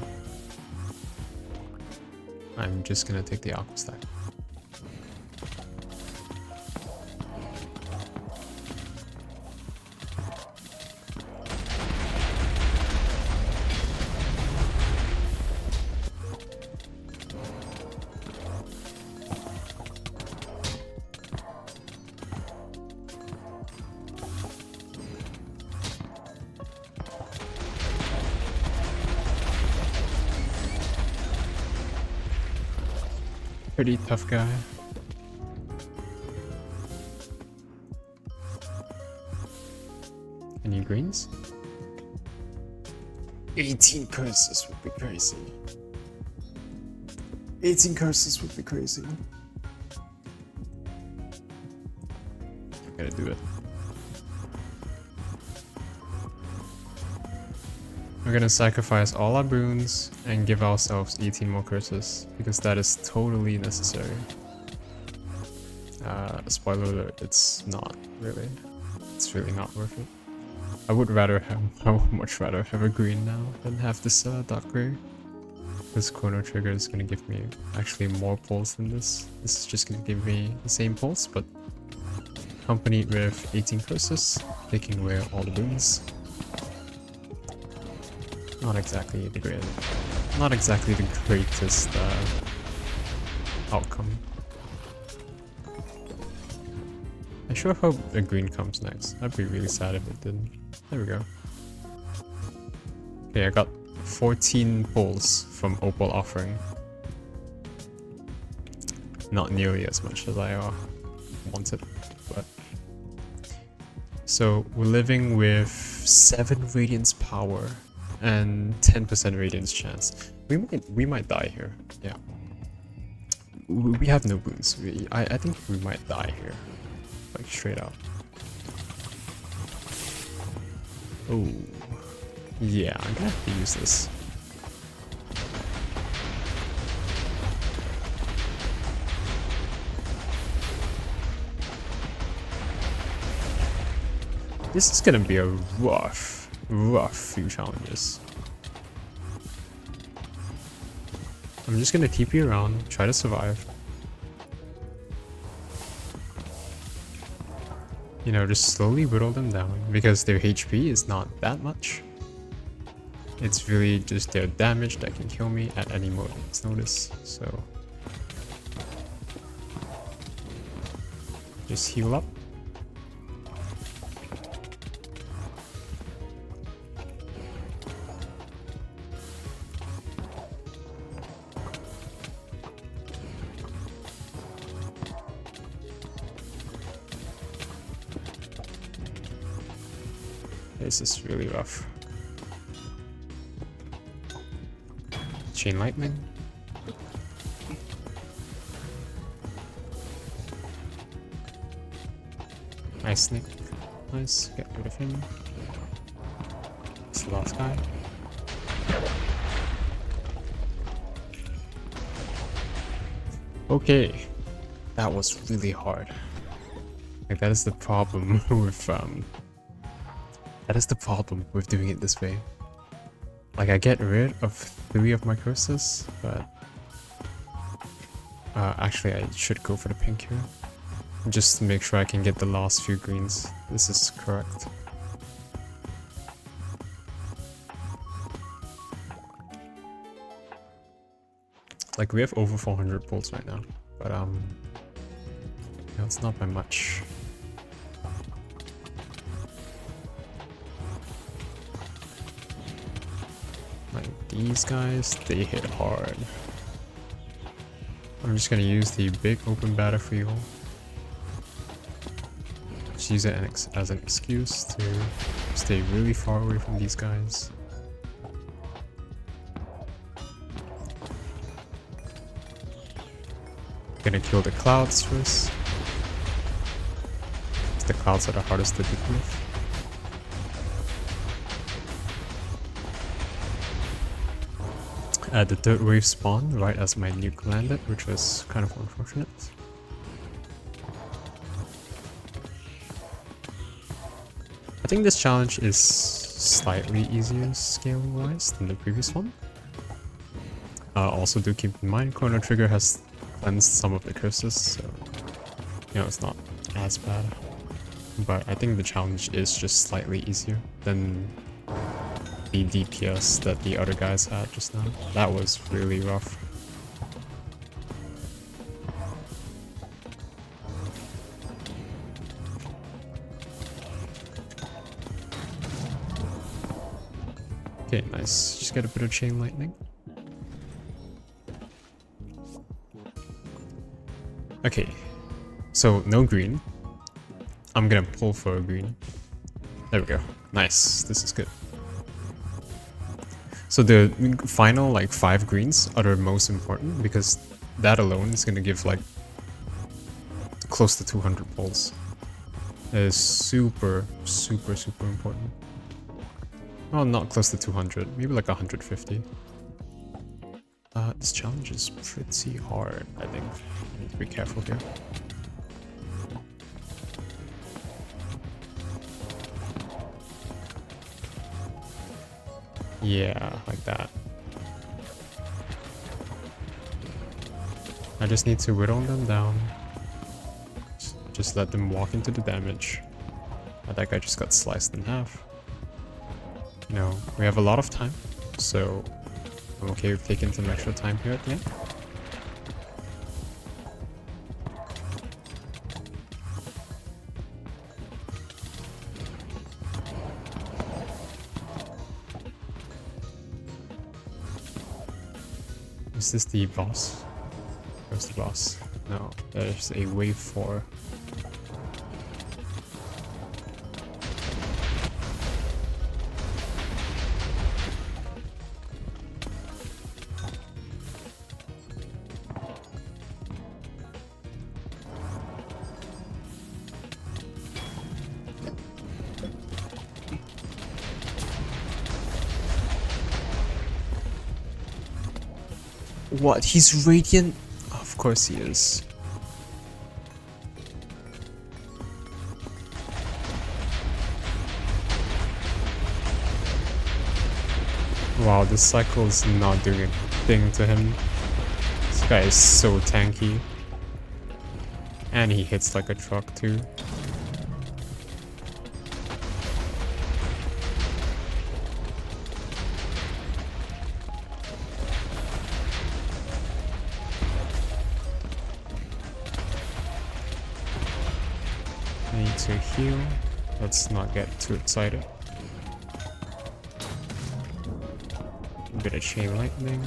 I'm just gonna take the aqua stack. Pretty tough guy. Any greens? 18 curses would be crazy. 18 curses would be crazy. I gotta do it. We're gonna sacrifice all our boons and give ourselves 18 more curses, because that is totally necessary. Spoiler alert, it's not really. It's really not worth it. I would much rather have a green now than have this dark grey. This chrono trigger is gonna give me actually more pulse than this. This is just gonna give me the same pulse, but accompanied with 18 curses, taking away all the boons. Not exactly the greatest outcome. I sure hope a green comes next. I'd be really sad if it didn't. There we go. Okay, I got 14 pulls from Opal offering. Not nearly as much as I wanted, but... So, we're living with 7 Radiance power and 10% Radiance chance. We might die here, yeah. We have no boons. I think we might die here. Like, straight out. Oh. Yeah, I'm gonna have to use this. This is gonna be a rough few challenges. I'm just gonna TP around, try to survive. You know, just slowly whittle them down, because their HP is not that much. It's really just their damage that can kill me at any moment's notice, so... Just heal up. This is really rough. Chain lightning. Nice sneak. Nice. Get rid of him. It's the last guy. Okay, that was really hard. Like that is the problem with doing it this way. Like I get rid of 3 of my curses, but actually I should go for the pink here. Just to make sure I can get the last few greens. This is correct. Like we have over 400 pulls right now, but no, it's not by much. Like these guys, they hit hard. I'm just gonna use the big open battlefield. Just use it as an excuse to stay really far away from these guys. Gonna kill the clouds first. The clouds are the hardest to deal with. The third wave spawned right as my nuke landed, which was kind of unfortunate. I think this challenge is slightly easier scaling wise than the previous one. Also do keep in mind Chrono Trigger has cleansed some of the curses, so you know it's not as bad. But I think the challenge is just slightly easier than the DPS that the other guys had just now. That was really rough. Okay, nice. Just get a bit of chain lightning. Okay, so no green. I'm gonna pull for a green. There we go. Nice. This is good. So the final like 5 greens are the most important because that alone is gonna give like close to 200 pulls. It is super important. Well, not close to 200, maybe like 150. This challenge is pretty hard, I think. I need to be careful here. Yeah, like that. I just need to whittle them down. Just let them walk into the damage. That guy just got sliced in half. You know, we have a lot of time, so I'm okay with taking some extra time here at the end. Is this the boss? Where's the boss? No, there's a wave 4. What? He's radiant? Of course he is. Wow, this cycle is not doing a thing to him. This guy is so tanky. And he hits like a truck too. To heal. Let's not get too excited. A bit of chain lightning.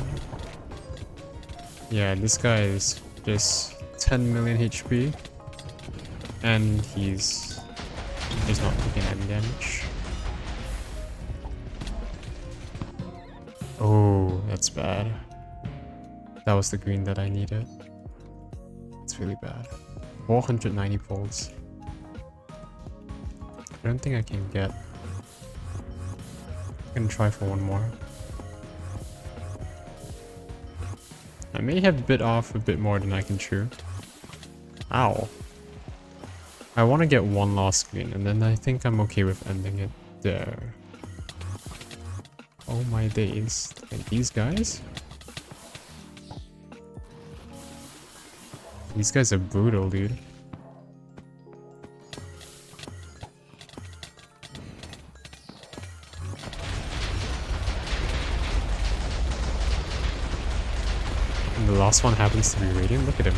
Yeah, this guy is just 10 million HP. And he's not taking any damage. Oh, that's bad. That was the green that I needed. It's really bad. 490 pulls. I don't think I can get. I'm gonna try for one more. I may have bit off a bit more than I can chew. Ow. I want to get one last green, and then I think I'm okay with ending it there. Oh my days. Okay, these guys? These guys are brutal, dude. And the last one happens to be Radiant. Look at him.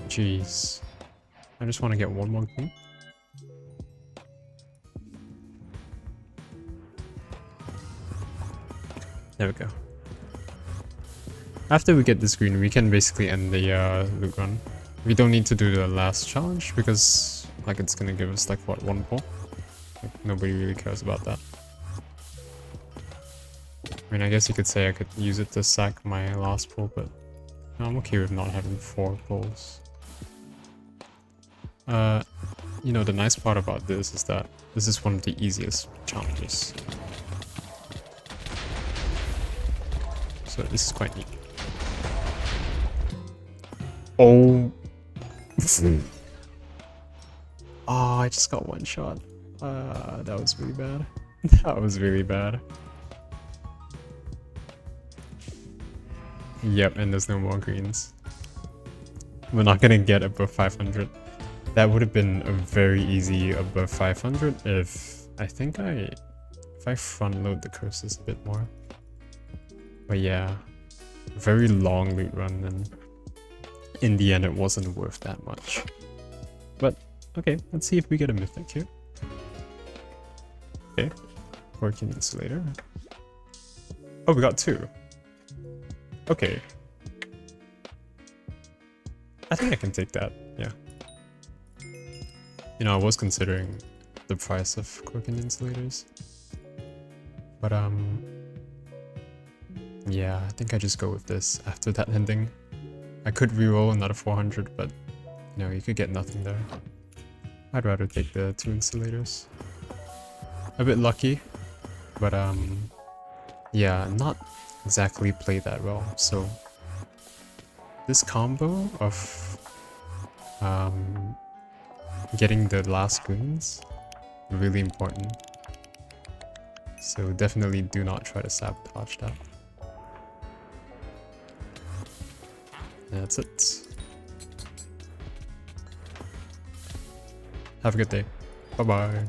Jeez. I just want to get one more thing. There we go. After we get this green, we can basically end the loot run. We don't need to do the last challenge because like it's gonna give us like what, one pull? Like, nobody really cares about that. I mean, I guess you could say I could use it to sack my last pull, but no, I'm okay with not having 4 pulls. You know, the nice part about this is that this is one of the easiest challenges. So this is quite neat. Oh. Oh, I just got one shot. That was really bad. That was really bad. Yep, and there's no more greens. We're not gonna get above 500. That would have been a very easy above 500 if I front load the curses a bit more. But yeah, very long loot run, and in the end it wasn't worth that much. But okay, let's see if we get a mythic here. Okay, working insulator. Oh, we got 2. Okay. I think I can take that, yeah. You know, I was considering the price of Quirking Insulators. But yeah, I think I just go with this after that ending. I could reroll another 400, but you know, you could get nothing there. I'd rather take the 2 Insulators. A bit lucky, but yeah, not exactly played that well. So this combo of getting the last greens, really important. So definitely do not try to sabotage that. That's it. Have a good day. Bye bye.